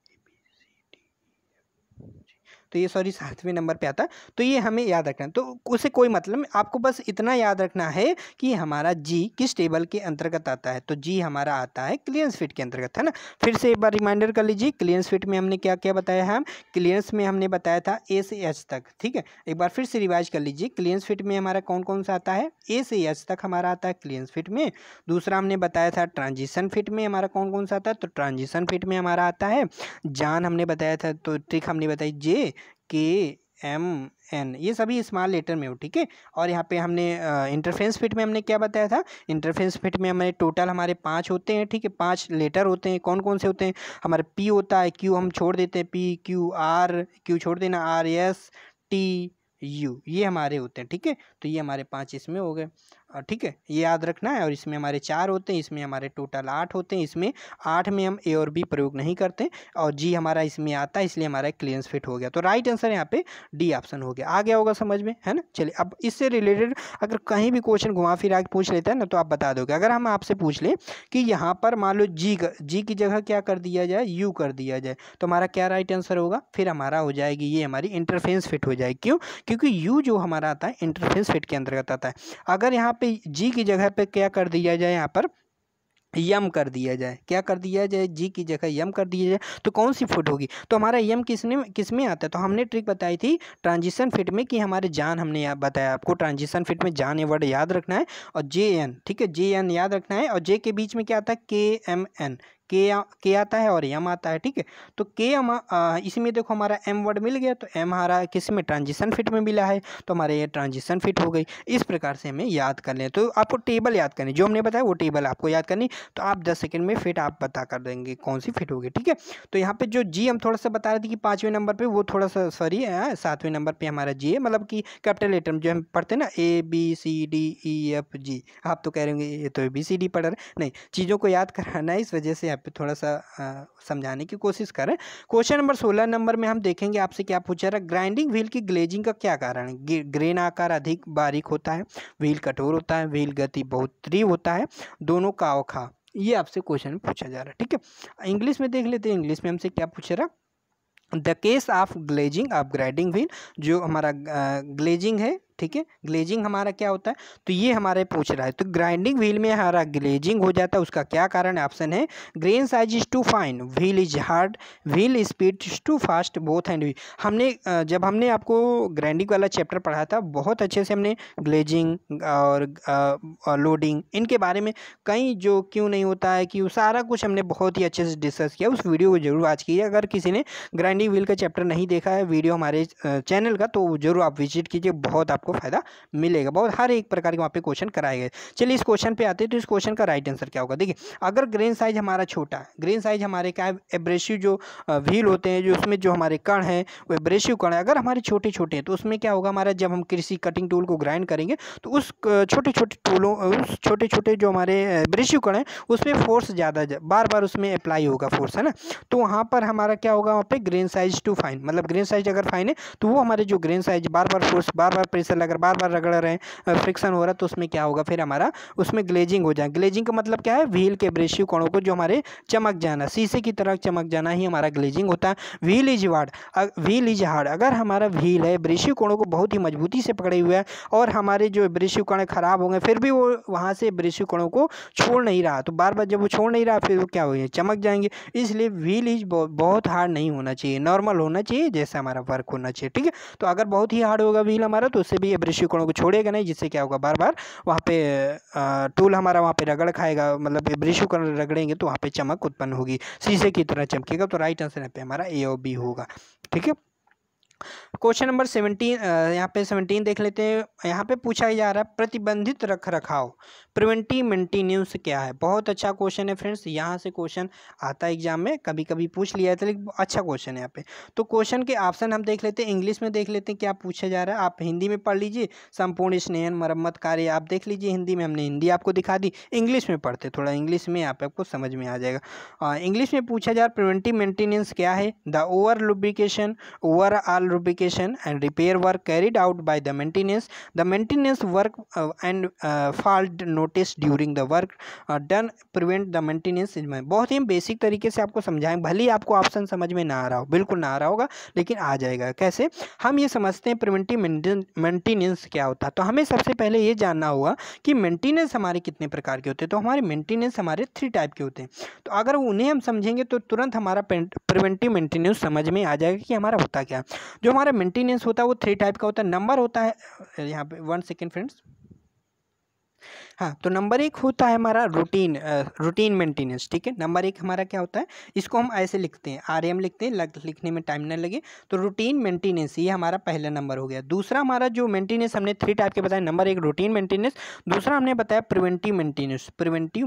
तो ये 7वें नंबर पे आता है। तो ये हमें याद रखना है। तो उससे कोई मतलब, आपको बस इतना याद रखना है कि हमारा G किस टेबल के अंतर्गत आता है। तो G हमारा आता है क्लियरेंस फिट के अंतर्गत, है ना। फिर से एक बार रिमाइंडर कर लीजिए, क्लियरेंस फिट में हमने क्या क्या बताया है? हम क्लियरेंस में हमने बताया था A से H तक, ठीक है। एक बार फिर से रिवाइज कर लीजिए, क्लियरेंस फिट में हमारा कौन कौन सा आता है? A से H तक हमारा आता है क्लियरेंस फिट में। दूसरा हमने बताया था ट्रांजिशन फिट में हमारा कौन कौन सा आता है? तो ट्रांजिशन फिट में हमारा आता है जान हमने बताया था, तो ट्रिक हमने बताई JKMN, ये सभी स्मॉल लेटर में हो, ठीक है। और यहाँ पे हमने इंटरफेरेंस फिट में हमने क्या बताया था? इंटरफेरेंस फिट में हमारे टोटल हमारे 5 होते हैं, ठीक है। 5 लेटर होते हैं। कौन कौन से होते हैं? हमारे P होता है, Q हम छोड़ देते हैं, Q छोड़ देना, RSTU, ये हमारे होते हैं, ठीक है। तो ये हमारे 5 इसमें हो गए, ठीक है, ये याद रखना है। और इसमें हमारे 4 होते हैं, इसमें हमारे टोटल 8 होते हैं। इसमें 8 में हम A और B प्रयोग नहीं करते, और G हमारा इसमें आता है, इसलिए हमारा क्लियरेंस फिट हो गया। तो राइट आंसर यहाँ पे D ऑप्शन हो गया। आ गया होगा समझ में, है ना। चलिए, अब इससे रिलेटेड अगर कहीं भी क्वेश्चन घुमा फिरा के पूछ लेता है ना, तो आप बता दोगे। अगर हम आपसे पूछ लें कि यहाँ पर मान लो G की जगह क्या कर दिया जाए? U कर दिया जाए, तो हमारा क्या राइट आंसर होगा? फिर हमारा हो जाएगी, ये हमारी इंटरफेरेंस फिट हो जाएगी। क्यों? क्योंकि U जो हमारा आता है इंटरफेरेंस फिट के अंतर्गत आता है। अगर यहाँ पे G की जगह पे क्या कर दिया जाए? यहाँ पर यम कर दिया जाए। क्या कर दिया जाए? G की जगह यम कर दिया जाए, तो कौन सी फिट होगी? तो हमारा यम किस में आता है? तो हमने ट्रिक बताई थी ट्रांजिशन फिट में कि हमारे जान, हमने बताया आपको ट्रांजिशन फिट में जान ये वर्ड याद रखना है, और JN, ठीक है, JN याद रखना है। और J के बीच में क्या आता है? KMN, के आता है और M आता है, ठीक है। तो इसमें देखो हमारा M वर्ड मिल गया, तो M हमारा किस में? ट्रांजिशन फिट में मिला है, तो हमारे ये ट्रांजिशन फिट हो गई। इस प्रकार से हमें याद कर लें। तो आपको टेबल याद करनी, जो हमने बताया वो टेबल आपको याद करनी। तो आप 10 सेकंड में फिट आप बता कर देंगे कौन सी फिट होगी, ठीक है। तो यहाँ पे जो G हम थोड़ा सा बता रहे थे कि 5वें नंबर पे, वो थोड़ा सा सॉरी 7वें नंबर पे हमारा G है, मतलब कि कैपिटल लेटर जो हम पढ़ते हैं ना, ABCDEFG। आप तो कह रहे होंगे ये तो ABCD पढ़ रहे, नहीं, चीज़ों को याद कराना है, इस वजह से यहाँ पे थोड़ा सा समझाने की कोशिश करें। क्वेश्चन नंबर 16 नंबर में हम देखेंगे आपसे क्या पूछा रहा है, ग्राइंडिंग व्हील की ग्लेजिंग का क्या कारण है? ग्रेन आकार अधिक बारीक होता है, व्हील कठोर होता है, व्हील गति बहुत तीव्र होता है, दोनों का अवखा, ये आपसे क्वेश्चन पूछा जा रहा है, ठीक है। इंग्लिश में देख लेते हैं, इंग्लिश में हमसे क्या पूछ रहा है? The case of glazing of grinding wheel, जो हमारा ग्लेजिंग है, ठीक है, ग्लेजिंग हमारा क्या होता है? तो ये हमारे पूछ रहा है। तो ग्राइंडिंग व्हील में हमारा ग्लेजिंग हो जाता है, उसका क्या कारण है? ऑप्शन है grain size is too fine, wheel is hard, wheel speed is too fast, both and wheel. हमने जब हमने आपको ग्राइंडिंग वाला चैप्टर पढ़ा था, बहुत अच्छे से हमने ग्लेजिंग और लोडिंग इनके बारे में, कहीं जो क्यों नहीं होता है कि सारा कुछ हमने बहुत ही अच्छे से डिस्कस किया। उस वीडियो को जरूर वॉच कीजिए। अगर किसी ने ग्राइंडिंग व्हील का चैप्टर नहीं देखा है वीडियो हमारे चैनल का, तो जरूर आप विजिट कीजिए, बहुत आपको आपको फ़ायदा मिलेगा। बहुत हर एक प्रकार के वहाँ पे क्वेश्चन कराए गए। चलिए इस क्वेश्चन पे आते हैं, तो इस क्वेश्चन का राइट आंसर क्या होगा। देखिए अगर ग्रेन साइज हमारा छोटा है, ग्रेन साइज हमारे क्या है, एब्रेसिव जो व्हील होते हैं, जो उसमें जो हमारे कण हैं वो एब्रेसिव कण है, अगर हमारे छोटे छोटे हैं तो उसमें क्या होगा, हमारा जब हम कृषि कटिंग टूल को ग्राइंड करेंगे तो उस छोटे छोटे टूलों, उस छोटे छोटे जो हमारे एब्रेसिव कण हैं उसमें फोर्स ज़्यादा बार बार उसमें अप्लाई होगा फोर्स, है ना। तो वहाँ पर हमारा क्या होगा, वहाँ पे ग्रेन साइज टू फाइन, मतलब ग्रेन साइज अगर फाइन है तो वो हमारे जो ग्रेन साइज बार बार फोर्स, बार बार प्रेशर लग रहा है, बार बार रगड़ रहे हैं, फ्रिक्शन हो रहा है, तो उसमें क्या होगा, फिर हमारा उसमें ग्लेजिंग हो जाए। ग्लेजिंग का मतलब क्या है, व्हील के एब्रेसिव कणों को जो हमारे चमक जाना, शीशे की तरह चमक जाना ही हमारा ग्लेजिंग होता है। Wheel is hard, wheel is hard, अगर हमारा व्हील है एब्रेसिव कणों को बहुत ही मजबूती से पकड़े हुए है और हमारे जो एब्रेसिव कण खराब हो गए फिर भी वो वहाँ से एब्रेसिव कणों को छोड़ नहीं रहा, तो बार बार जब वो छोड़ नहीं रहा फिर वो क्या हो चमक जाएंगे। इसलिए व्हील इज बहुत हार्ड नहीं होना चाहिए, नॉर्मल होना चाहिए, जैसा हमारा वर्क होना चाहिए, ठीक है। तो अगर बहुत ही हार्ड होगा व्हील हमारा तो उससे भी एब्रेसिव कणों को छोड़ेगा नहीं, जिससे क्या होगा, बार बार वहाँ पे टूल हमारा वहाँ पे रगड़ खाएगा, मतलब एब्रेसिव कण रगड़ेंगे तो वहाँ पे चमक उत्पन्न होगी, शीशे की तरह चमकेगा। तो राइट आंसर यहाँ पे हमारा ए और बी होगा, ठीक है। क्वेश्चन नंबर 17, यहाँ पे 17 देख लेते हैं। यहाँ पे पूछा जा रहा है प्रतिबंधित रख रखाव, प्रिवेंटिव मेंटेनेंस क्या है। बहुत अच्छा क्वेश्चन है फ्रेंड्स, यहाँ से क्वेश्चन आता है एग्जाम में, कभी कभी पूछ लिया था, लेकिन अच्छा क्वेश्चन है यहाँ पे। तो क्वेश्चन के ऑप्शन हम देख लेते हैं, इंग्लिश में देख लेते हैं क्या पूछा जा रहा है, आप हिंदी में पढ़ लीजिए। संपूर्ण स्नेहन मरम्मत कार्य आप देख लीजिए हिंदी में, हमने हिंदी आपको दिखा दी, इंग्लिश में पढ़ते, थोड़ा इंग्लिश में यहाँ पे आपको समझ में आ जाएगा। इंग्लिश में पूछा जा रहा है प्रिवेंटिव मेंटेनेंस क्या है, the over lubrication, overall lubrication and repair work carried out by the maintenance work and fault notice during the work done prevent the maintenance is my। बहुत ही बेसिक तरीके से आपको समझाएं, भले ही आपको ऑप्शन समझ में ना आ रहा हो, बिल्कुल ना आ रहा होगा, लेकिन आ जाएगा। कैसे हम ये समझते हैं प्रिवेंटिव मेंटेनेंस क्या होता है। तो हमें सबसे पहले ये जानना होगा कि मेंटेनेंस हमारे कितने प्रकार के होते हैं। तो हमारे मेंटेनेंस हमारे 3 टाइप के होते हैं, तो अगर उन्हें हम समझेंगे तो तुरंत हमारा प्रिवेंटिव मेंटेनेंस समझ में आ जाएगा कि हमारा होता क्या। जो हमारा मेंटेनेंस होता है वो 3 टाइप का होता है। नंबर होता है, यहाँ पे 1 सेकेंड फ्रेंड्स, हाँ, तो नंबर 1 होता है हमारा रूटीन मेंटेनेंस, ठीक है। नंबर 1 हमारा क्या होता है, इसको हम ऐसे लिखते हैं, RM लिखते हैं, लिखने में टाइम ना लगे, तो रूटीन मेंटेनेंस ये हमारा पहला नंबर हो गया। दूसरा हमारा जो मेंटेनेंस हमने 3 टाइप के बताया, नंबर 1 रूटीन मेंटेनेंस, दूसरा हमने बताया प्रिवेंटिव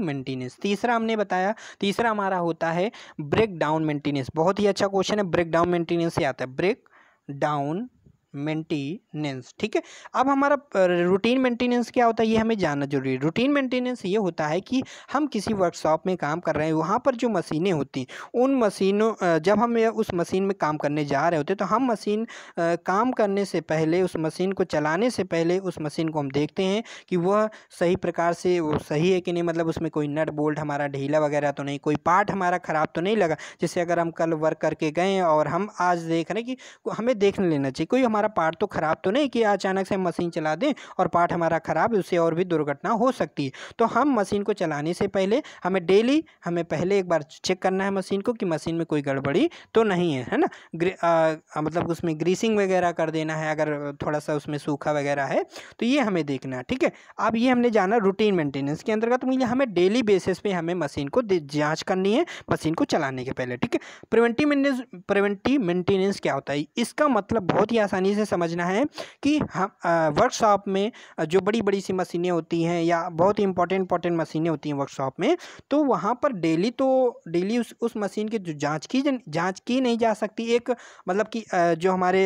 मेंटेनेंस, तीसरा हमारा होता है ब्रेक डाउन मेंटेनेंस। बहुत ही अच्छा क्वेश्चन है, ब्रेक डाउन मेंटेनेंस से आता है, ब्रेक डाउन मेंटेनेंस, ठीक है। अब हमारा रूटीन मेंटेनेंस क्या होता है ये हमें जानना जरूरी है। रूटीन मेंटेनेंस ये होता है कि हम किसी वर्कशॉप में काम कर रहे हैं, वहाँ पर जो मशीनें होती हैं उन मशीनों, जब हम उस मशीन में काम करने जा रहे होते हैं तो हम मशीन काम करने से पहले, उस मशीन को चलाने से पहले उस मशीन को हम देखते हैं कि वह सही प्रकार से वो सही है कि नहीं, मतलब उसमें कोई नट बोल्ट हमारा ढीला वगैरह तो नहीं, कोई पार्ट हमारा ख़राब तो नहीं लगा। जैसे अगर हम कल वर्क करके गए और हम आज देख रहे हैं कि हमें देख लेना चाहिए कोई हमारा पार्ट तो ख़राब तो नहीं कि अचानक से हम मशीन चला दें और पार्ट हमारा ख़राब है, उससे और भी दुर्घटना हो सकती है। तो हम मशीन को चलाने से पहले हमें पहले एक बार चेक करना है मशीन को कि मशीन में कोई गड़बड़ी तो नहीं है ना। मतलब उसमें ग्रीसिंग वगैरह कर देना है, अगर थोड़ा सा उसमें सूखा वगैरह है तो ये हमें देखना है, ठीक है। अब ये हमने जाना रूटीन मेंटेनेंस के अंतर्गत, तो हमें डेली बेसिस पे हमें मशीन को जाँच करनी है मशीन को चलाने के पहले, ठीक है। प्रिवेंटिव मेंटेनेंस क्या होता है, इसका मतलब बहुत ही आसानी से समझना है कि हम वर्कशॉप में जो बड़ी बड़ी सी मशीनें होती हैं या बहुत ही इंपॉर्टेंट मशीनें होती हैं वर्कशॉप में, तो वहाँ पर डेली उस मशीन की जो जांच की नहीं जा सकती। एक मतलब कि जो हमारे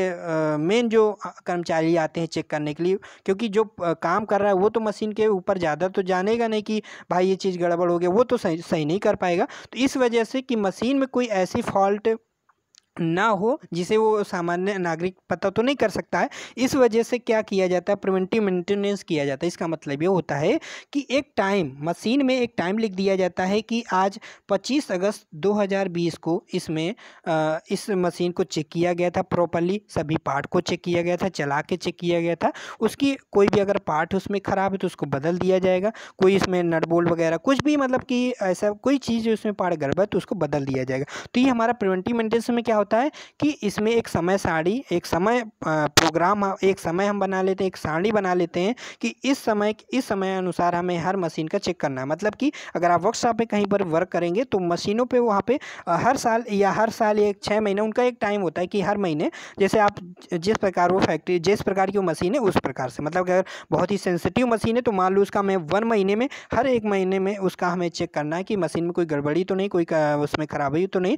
मेन जो कर्मचारी आते हैं चेक करने के लिए, क्योंकि जो काम कर रहा है वो तो मशीन के ऊपर ज़्यादा तो जानेगा नहीं कि भाई ये चीज़ गड़बड़ हो गया, वो तो सही नहीं कर पाएगा। तो इस वजह से कि मशीन में कोई ऐसी फॉल्ट ना हो जिसे वो सामान्य नागरिक पता तो नहीं कर सकता है, इस वजह से क्या किया जाता है, प्रिवेंटिव मेंटेनेंस किया जाता है। इसका मतलब ये होता है कि एक टाइम, मशीन में एक टाइम लिख दिया जाता है कि आज 25 अगस्त 2020 को इसमें इस मशीन को चेक किया गया था, प्रॉपर्ली सभी पार्ट को चेक किया गया था, चला के चेक किया गया था। उसकी कोई भी अगर पार्ट उसमें ख़राब है तो उसको बदल दिया जाएगा, कोई इसमें नट बोल्ट वगैरह कुछ भी मतलब कि ऐसा कोई चीज़ उसमें पार्ट गड़बड़ तो उसको बदल दिया जाएगा। तो ये हमारा प्रिवेंटिव मेंटेनेंस में क्या होता होता है कि इसमें एक समय सारणी, एक समय प्रोग्राम, एक समय हम बना लेते हैं, एक सारणी बना लेते हैं कि इस समय अनुसार हमें हर मशीन का चेक करना है। मतलब कि अगर आप वर्कशॉप पे कहीं पर वर्क करेंगे तो मशीनों पे वहाँ पे हर साल या 6 महीने उनका एक टाइम होता है कि हर महीने, जैसे आप जिस प्रकार वो फैक्ट्री, जिस प्रकार की वो मशीन है उस प्रकार से, मतलब अगर बहुत ही सेंसिटिव मशीन है तो मान लो उसका हमें 1 महीने में, हर 1 महीने में उसका हमें चेक करना है कि मशीन में कोई गड़बड़ी तो नहीं, कोई उसमें खराबी तो नहीं।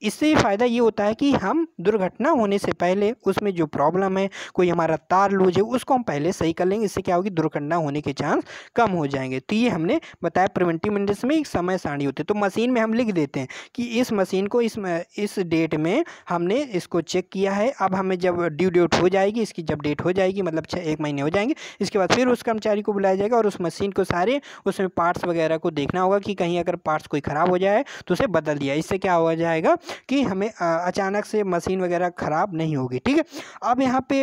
इससे फ़ायदा ये होता है कि हम दुर्घटना होने से पहले उसमें जो प्रॉब्लम है, कोई हमारा तार लूज है, उसको हम पहले सही कर लेंगे। इससे क्या होगी, दुर्घटना होने के चांस कम हो जाएंगे। तो ये हमने बताया प्रिवेंटिव मेंटेनेंस में एक समय सारणी होती है। तो मशीन में हम लिख देते हैं कि इस मशीन को इस डेट में हमने इसको चेक किया है। अब हमें जब ड्यू डेट हो जाएगी, इसकी जब डेट हो जाएगी, मतलब 1 महीने हो जाएंगे, इसके बाद फिर उस कर्मचारी को बुलाया जाएगा और उस मशीन को सारे उसमें पार्ट्स वगैरह को देखना होगा कि कहीं अगर पार्ट्स कोई ख़राब हो जाए तो उसे बदल दिया। इससे क्या हो जाएगा कि हमें अचानक से मशीन वगैरह ख़राब नहीं होगी। ठीक है, अब यहाँ पे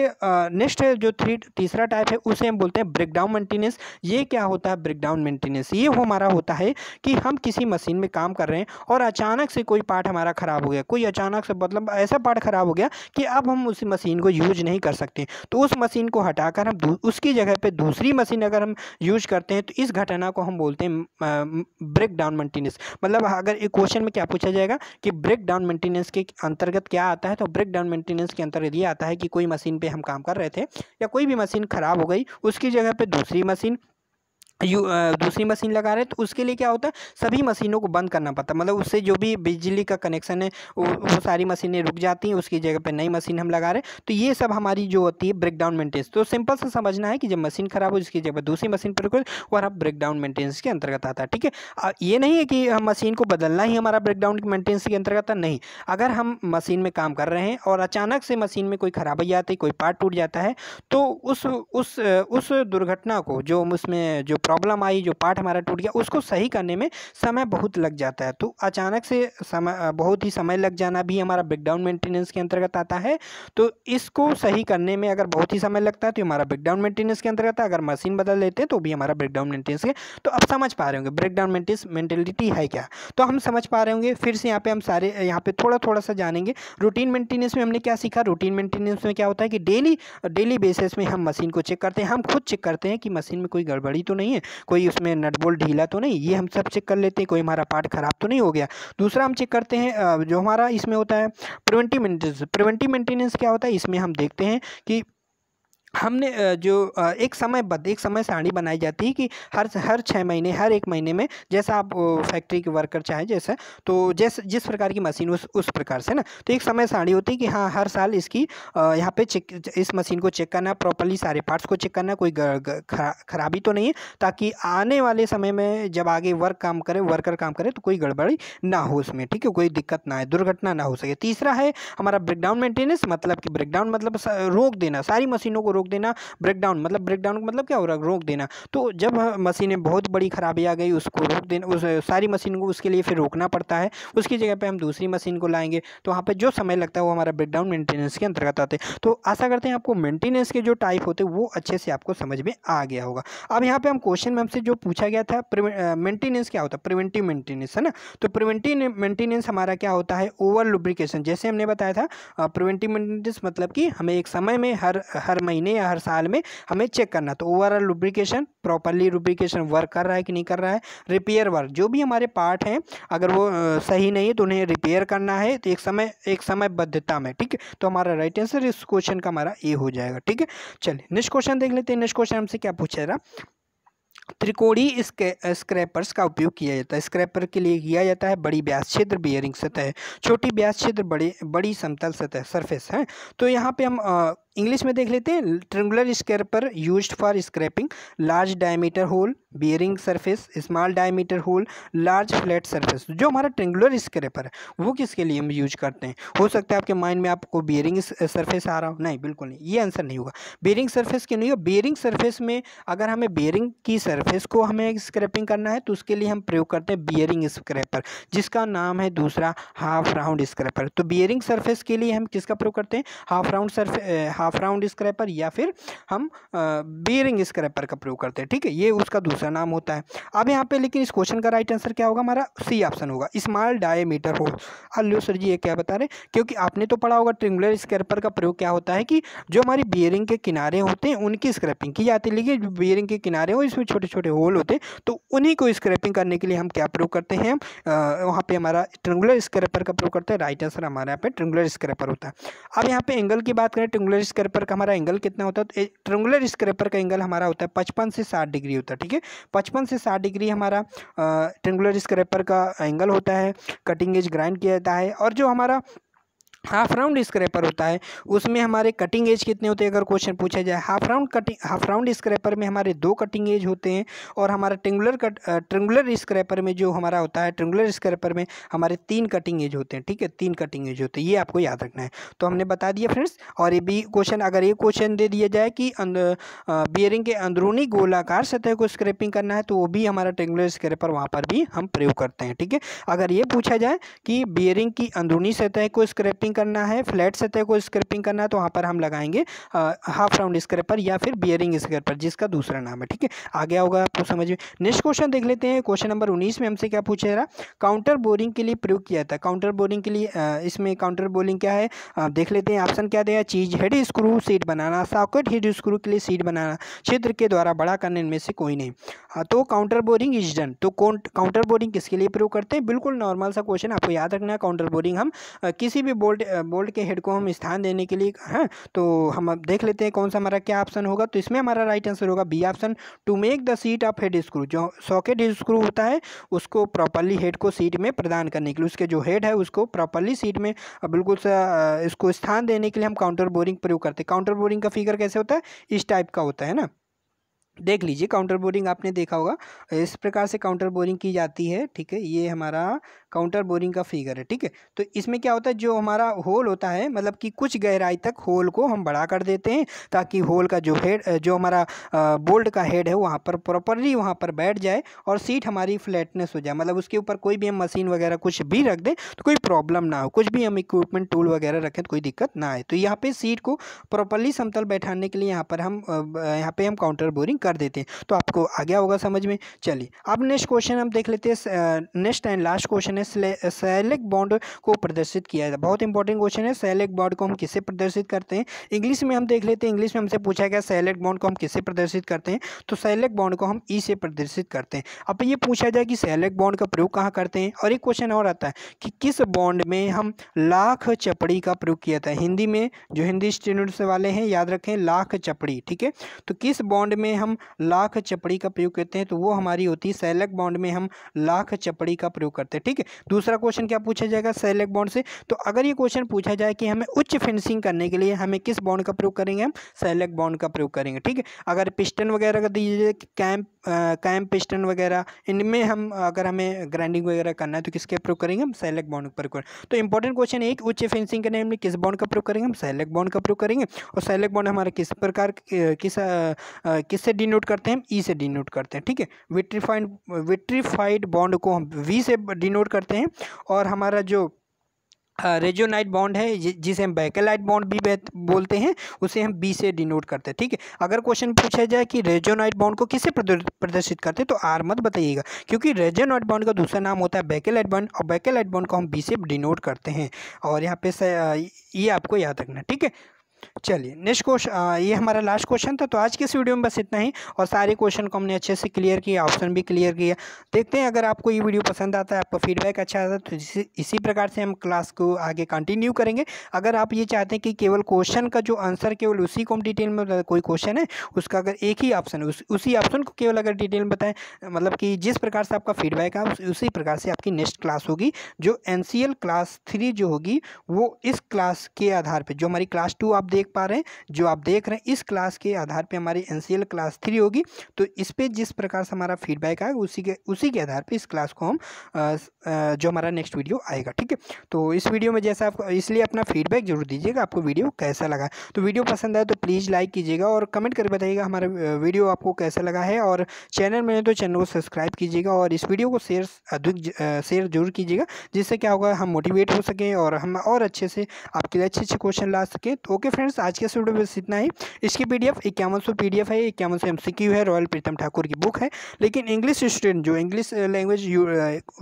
नेक्स्ट जो तीसरा टाइप है उसे हम बोलते हैं ब्रेकडाउन मेंटेनेंस। ये क्या होता है ब्रेकडाउन मेंटेनेंस? ये हमारा होता है कि हम किसी मशीन में काम कर रहे हैं और अचानक से कोई पार्ट हमारा ख़राब हो गया, कोई अचानक से मतलब ऐसा पार्ट ख़राब हो गया कि अब हम उस मशीन को यूज नहीं कर सकते। तो उस मशीन को हटाकर हम उसकी जगह पे दूसरी मशीन अगर हम यूज करते हैं तो इस घटना को हम बोलते हैं ब्रेकडाउन मेंटेनेंस। मतलब अगर एक क्वेश्चन में क्या पूछा जाएगा कि ब्रेकडाउन मेंटेनेंस के अंतर्गत क्या आता है, तो ब्रेकडाउन मेंटेनेंस के अंतर्गत ये आता है कि कोई मशीन पे हम काम कर रहे थे या कोई भी मशीन ख़राब हो गई, उसकी जगह पे दूसरी मशीन लगा रहे हैं, तो उसके लिए क्या होता है, सभी मशीनों को बंद करना पड़ता है। मतलब उससे जो भी बिजली का कनेक्शन है वो सारी मशीनें रुक जाती हैं, उसकी जगह पे नई मशीन हम लगा रहे हैं। तो ये सब हमारी जो होती है ब्रेकडाउन मेंटेनेंस। तो सिंपल सा समझना है कि जब मशीन खराब हो इसकी जगह दूसरी मशीन पर रखो, और अब ब्रेकडाउन मेंटेनेंस के अंतर्गत आता है। ठीक है, ये नहीं है कि हम मशीन को बदलना ही हमारा ब्रेकडाउन मेंटेनेंस के अंतर्गत नहीं। अगर हम मशीन में काम कर रहे हैं और अचानक से मशीन में कोई खराबी आती है, कोई पार्ट टूट जाता है, तो उस दुर्घटना को, जो उसमें जो प्रॉब्लम आई, जो पार्ट हमारा टूट गया, उसको सही करने में समय बहुत लग जाता है। तो अचानक से बहुत ही समय लग जाना भी हमारा ब्रेकडाउन मेंटेनेंस के अंतर्गत आता है। तो इसको सही करने में अगर बहुत ही समय लगता है तो हमारा ब्रेकडाउन मेंटेनेंस के अंतर्गत है। अगर मशीन बदल लेते हैं तो भी हमारा ब्रेकडाउन मेंटेनेंस है। तो अब समझ पा रहे होंगे ब्रेकडाउन मेंटेलिटी है क्या, तो हम समझ पा रहे होंगे। फिर से यहाँ पे हम सारे यहाँ पे थोड़ा सा जानेंगे। रूटीन मेंटेनेंस में हमने क्या सीखा? रूटीन मेंटेनेंस में क्या होता है कि डेली बेसिस में हम मशीन को चेक करते हैं। हम खुद चेक करते हैं कि मशीन में कोई गड़बड़ी तो नहीं है, कोई उसमें नट बोल्ट ढीला तो नहीं, ये हम सब चेक कर लेते हैं। कोई हमारा पार्ट खराब तो नहीं हो गया। दूसरा हम चेक करते हैं जो हमारा इसमें होता है प्रिवेंटिव मेंटेनेंस। प्रिवेंटिव मेंटेनेंस क्या होता है? इसमें हम देखते हैं कि हमने जो एक समय सारणी बनाई जाती है कि हर 6 महीने, हर 1 महीने में, जैसा आप फैक्ट्री के वर्कर चाहे जैसा, तो जिस प्रकार की मशीन उस प्रकार से ना, तो एक समय सारणी होती है कि हाँ हर साल इसकी यहाँ पे इस मशीन को चेक करना, प्रॉपर्ली सारे पार्ट्स को चेक करना, कोई खराबी तो नहीं है, ताकि आने वाले समय में जब आगे वर्कर काम करे तो कोई गड़बड़ी ना हो उसमें। ठीक है, कोई दिक्कत ना आए, दुर्घटना ना हो सके। तीसरा है हमारा ब्रेकडाउन मेंटेनेंस। मतलब कि ब्रेकडाउन मतलब रोक देना, सारी मशीनों को रोक देना। ब्रेकडाउन मतलब क्या हो रहा है? रोक देना। तो जब मशीनें बहुत बड़ी खराबी आ गई, उसको रोक देना, उस सारी मशीन को उसके लिए फिर रोकना पड़ता है। उसकी जगह पे हम दूसरी मशीन को लाएंगे, तो वहाँ पे जो समय लगता है वो हमारा ब्रेकडाउन मेंटेनेंस के अंतर्गत आते हैं। तो आशा करते हैं आपको मेंटेनेंस के जो टाइप होते हैं वो अच्छे से आपको समझ में आ गया होगा। अब यहाँ पे हम क्वेश्चन में हमसे जो पूछा गया था, मेंटेनेंस क्या होता है? प्रिवेंटिव मेंटेनेंस, है ना। तो प्रिवेंटिव मेंटेनेंस हमारा क्या होता है? Over lubrication. जैसे हमने बताया था प्रिवेंटिव मेंटेनेंस मतलब कि हमें एक समय में हर महीने या हर साल में हमें चेक करना। तो overall lubrication, properly lubrication work कर रहा है कि नहीं कर रहा है। रिपेयर वर्क, जो भी हमारे पार्ट हैं अगर वो सही नहीं है तो उन्हें रिपेयर करना है, तो एक समयबद्धता में। ठीक है, तो हमारा राइट आंसर इस क्वेश्चन का हमारा ए हो जाएगा। ठीक है, चलिए नेक्स्ट क्वेश्चन देख लेते हैं। नेक्स्ट क्वेश्चन हमसे क्या पूछा रहा? त्रिकोणीय स्क्रैपर्स का उपयोग किया जाता है। स्क्रैपर के लिए किया जाता है बड़ी व्यास छिद्र बियरिंग सतह, छोटी व्यास छिद्र बड़ी समतल सतह सरफेस है। तो यहाँ पे हम इंग्लिश में देख लेते हैं। Triangular scraper used for scraping large diameter hole bearing surface, small diameter hole large flat surface. जो हमारा ट्रिंगुलर स्क्रैपर है वो किसके लिए हम यूज करते हैं? हो सकता है आपके माइंड में आपको बियरिंग सरफेस आ रहा हो, नहीं बिल्कुल नहीं, ये आंसर नहीं होगा। बियरिंग सरफेस क्यों नहीं हो? बियरिंग सरफेस में अगर हमें बियरिंग की सरफेस को हमें स्क्रैपिंग करना है तो उसके लिए हम प्रयोग करते हैं बियरिंग स्क्रैपर, जिसका नाम है दूसरा हाफ राउंड स्क्रैपर। तो बियरिंग सरफेस के लिए हम किसका प्रयोग करते हैं? हाफ हाफ राउंड स्क्रैपर या फिर हम बियरिंग स्क्रैपर का प्रयोग करते हैं। ठीक है, ये उसका दूसरा नाम होता है। अब यहाँ पे लेकिन इस क्वेश्चन का राइट आंसर क्या होगा, हमारा सी ऑप्शन होगा, स्मॉल डायमीटर होल। अल्लू सर जी ये क्या बता रहे, क्योंकि आपने तो पढ़ा होगा ट्रिंगुलर स्क्रैपर का प्रयोग क्या होता है कि जो हमारी बियरिंग के किनारे होते हैं उनकी स्क्रैपिंग की जाती है। लेकिन जो बियरिंग के किनारे हो इसमें छोटे छोटे होल होते हैं, तो उन्हीं को स्क्रैपिंग करने के लिए हम क्या प्रयोग करते हैं, वहाँ पे हमारा ट्रिंगुलर स्क्रैपर का प्रयोग करते हैं। राइट आंसर हमारे यहाँ पे ट्रिंगुलर स्क्रैपर होता है। अब यहाँ पे एंगल की बात करें, ट्रिंगुलर स्क्रैपर का हमारा एंगल कितना होता है, तो ट्रिंगुलर स्क्रैपर का एंगल हमारा होता है 55 से 60 डिग्री होता है। ठीक है, 55 से 60 डिग्री हमारा ट्रिंगुलर स्क्रैपर का एंगल होता है। कटिंग एज ग्राइंड किया जाता है। और जो हमारा हाफ राउंड स्क्रैपर होता है उसमें हमारे कटिंग एज कितने होते हैं, अगर क्वेश्चन पूछा जाए। हाफ राउंड स्क्रैपर में हमारे 2 कटिंग एज होते हैं, और हमारा ट्रिंगुलर स्क्रैपर में जो हमारा होता है, ट्रिंगुलर स्क्रैपर में हमारे 3 कटिंग एज होते हैं। ठीक है, 3 कटिंग एज होते हैं, ये आपको याद रखना है। तो हमने बता दिया फ्रेंड्स। और ये भी क्वेश्चन, अगर ये क्वेश्चन दे दिया जाए कि बियरिंग के अंदरूनी गोलाकार सतह को स्क्रैपिंग करना है, तो वो भी हमारा ट्रिंगुलर स्क्रैपर वहाँ पर भी हम प्रयोग करते हैं। ठीक है, अगर ये पूछा जाए कि बियरिंग की अंदरूनी सतह को स्क्रैपिंग करना है, फ्लैट सतह को स्क्रैपिंग करना है, तो वहाँ पर हम लगाएंगे हाफ राउंड स्क्रैपर या फिर बियरिंग स्क्रैपर, जिसका दूसरा नाम है। ठीक है, आ गया होगा आपको समझ में। नेक्स्ट क्वेश्चन देख लेते हैं। क्वेश्चन नंबर 19 में हमसे क्या पूछा जा रहा, काउंटर बोरिंग के लिए प्रयोग किया जाता है। काउंटर बोरिंग के लिए इसमें काउंटर बोरिंग क्या है, देख लेते हैं। ऑप्शन क्या दिया, चीज हेड स्क्रू सीट बनाना, सॉकेट हेड स्क्रू के लिए सीट बनाना, छिद्र के द्वारा बड़ा करने में से कोई नहीं। तो काउंटर बोरिंग इज डन। तो काउंटर बोरिंग किसके लिए प्रयोग करते हैं, बिल्कुल नॉर्मल सा क्वेश्चन, आपको याद रखना है। काउंटर बोरिंग हम किसी भी बोल्ट के हेड को हम स्थान देने के लिए हैं। तो हम अब देख लेते हैं कौन सा हमारा क्या ऑप्शन होगा। तो इसमें हमारा राइट आंसर होगा B option, to make the seat of head screw. जो सॉकेट हेड स्क्रू होता है उसको प्रॉपर्ली हेड को सीट में प्रदान करने के लिए, उसके जो हेड है उसको प्रॉपर्ली सीट में बिल्कुल सा इसको स्थान देने के लिए हम काउंटर बोरिंग प्रयोग करते हैं। काउंटर बोरिंग का फिगर कैसे होता है, इस टाइप का होता है ना। देख लीजिए, काउंटर बोरिंग आपने देखा होगा, इस प्रकार से काउंटर बोरिंग की जाती है। ठीक है, ये हमारा काउंटर बोरिंग का फिगर है। ठीक है, तो इसमें क्या होता है, जो हमारा होल होता है, मतलब कि कुछ गहराई तक होल को हम बढ़ा कर देते हैं, ताकि होल का जो हेड, जो हमारा बोल्ट का हेड है वहाँ पर प्रॉपरली वहाँ पर बैठ जाए और सीट हमारी फ्लैटनेस हो जाए। मतलब उसके ऊपर कोई भी हम मशीन वगैरह कुछ भी रख दें तो कोई प्रॉब्लम ना हो, कुछ भी हम इक्विपमेंट टूल वगैरह रखें तो कोई दिक्कत ना आए। तो यहाँ पे सीट को प्रॉपरली समतल बैठाने के लिए यहाँ पर हम काउंटर बोरिंग कर देते हैं। तो आपको आ गया होगा समझ में। चलिए, अब नेक्स्ट क्वेश्चन हम देख लेते हैं। नेक्स्ट एंड लास्ट क्वेश्चन है, सैलिक बॉन्ड को प्रदर्शित किया जाता है। बहुत इंपॉर्टेंट क्वेश्चन है, सैलिक बॉन्ड को हम किससे प्रदर्शित करते हैं। इंग्लिश में हम देख लेते हैं। इंग्लिश में हमसे पूछा गया सैलिक बॉन्ड को हम किससे प्रदर्शित करते हैं, तो सैलिक बॉन्ड को हम ई से प्रदर्शित करते हैं। अब ये पूछा जाए कि सैलिक बॉन्ड का प्रयोग कहाँ करते हैं, और एक क्वेश्चन और आता है कि किस बॉन्ड में हम लाख चपड़ी का प्रयोग किया था। हिंदी में जो हिंदी स्टूडेंट्स वाले हैं याद रखें, लाख चपड़ी। ठीक है, तो किस बॉन्ड में हम लाख चपड़ी का प्रयोग करते हैं, तो वो हमारी होती है सैलिक बॉन्ड में हम लाख चपड़ी का प्रयोग करते हैं। ठीक है, दूसरा क्वेश्चन क्या पूछा जाएगा सैलिक बॉन्ड से, तो अगर ये क्वेश्चन पूछा जाए कि हमें उच्च फिनिशिंग करने के लिए हमें किस बॉन्ड का प्रयोग करेंगे, हम सैलिक बॉन्ड का प्रयोग करेंगे। ठीक है, अगर पिस्टन वगैरह का दीजिए, कैम्प पिस्टन वगैरह, इनमें हम अगर हमें ग्राइंडिंग वगैरह करना है तो किसके प्रयोग करेंगे, हम सैलिक बॉन्ड का प्रयोग करेंगे। तो इंपॉर्टेंट क्वेश्चन एक, उच्च फिनिशिंग करने में किस बॉन्ड का प्रयोग करेंगे, हम सैलिक बॉन्ड का प्रयोग करेंगे। और सैलिक बॉन्ड हमारे किस प्रकार किससे डिनोट करते हैं, ई से डिनोट करते हैं। ठीक है, विट्रीफाइड बॉन्ड को हम वी से डिनोट करते हैं, और हमारा जो रेजोनाइट बॉन्ड है जिसे हम बैकेलाइट बॉन्ड भी बोलते हैं, उसे हम बी से डिनोट करते हैं। ठीक है, अगर क्वेश्चन पूछा जाए कि रेजोनाइट बॉन्ड को किससे प्रदर्शित करते हैं, तो आर मत बताइएगा, क्योंकि रेजोनाइट बॉन्ड का दूसरा नाम होता है बैकेलाइट बॉन्ड, और बैकेलाइट बॉन्ड को हम बी से डिनोट करते हैं। और यहाँ पे ये आपको याद रखना। ठीक है, चलिए नेक्स्ट क्वेश्चन, ये हमारा लास्ट क्वेश्चन था। तो आज के इस वीडियो में बस इतना ही, और सारे क्वेश्चन को हमने अच्छे से क्लियर किया, ऑप्शन भी क्लियर किया। देखते हैं अगर आपको ये वीडियो पसंद आता है, आपका फीडबैक अच्छा आता है, तो इसी प्रकार से हम क्लास को आगे कंटिन्यू करेंगे। अगर आप ये चाहते हैं कि केवल क्वेश्चन का जो आंसर केवल उसी को हम डिटेल में, कोई क्वेश्चन है उसका अगर एक ही ऑप्शन है उसी ऑप्शन को केवल अगर डिटेल में बताएं, मतलब कि जिस प्रकार से आपका फीडबैक है उसी प्रकार से आपकी नेक्स्ट क्लास होगी। जो NCL क्लास 3 जो होगी वो इस क्लास के आधार पर, जो हमारी क्लास 2 आप देख पा रहे हैं, जो आप देख रहे हैं इस क्लास के आधार पे हमारी NCL क्लास 3 होगी। तो इस पे जिस प्रकार से हमारा फीडबैक आएगा उसी के आधार पे इस क्लास को हम जो हमारा नेक्स्ट वीडियो आएगा। ठीक है, तो इस वीडियो में जैसा आपको, इसलिए अपना फीडबैक जरूर दीजिएगा, आपको वीडियो कैसा लगा। तो वीडियो पसंद आए तो प्लीज़ लाइक कीजिएगा और कमेंट करके बताइएगा हमारा वीडियो आपको कैसा लगा है। और चैनल में तो चैनल को सब्सक्राइब कीजिएगा, और इस वीडियो को शेयर जरूर कीजिएगा, जिससे क्या होगा, हम मोटिवेट हो सकें और हम और अच्छे से आपके लिए अच्छे क्वेश्चन ला सकें। तो ओके। फ्रेंड्स आज के इस वीडियो में बस इतना ही। इसकी PDF 5100 PDF है, 5100 MCQ है, रॉयल प्रीतम ठाकुर की बुक है। लेकिन इंग्लिश स्टूडेंट जो इंग्लिश लैंग्वेज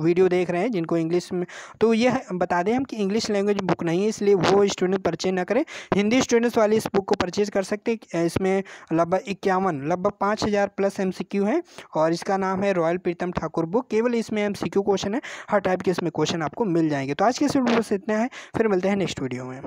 वीडियो देख रहे हैं जिनको इंग्लिश में, तो यह बता दें हम कि इंग्लिश लैंग्वेज बुक नहीं है, इसलिए वो स्टूडेंट परचेज ना करें। हिंदी स्टूडेंट्स वाली इस बुक को परचेज कर सकते हैं। इसमें लगभग 5000 प्लस MCQ है और इसका नाम है रॉयल प्रीतम ठाकुर बुक। केवल इसमें MCQ क्वेश्चन है, हर टाइप के इसमें क्वेश्चन आपको मिल जाएंगे। तो आज के इस वीडियो में बस इतना है, फिर मिलते हैं नेक्स्ट वीडियो में।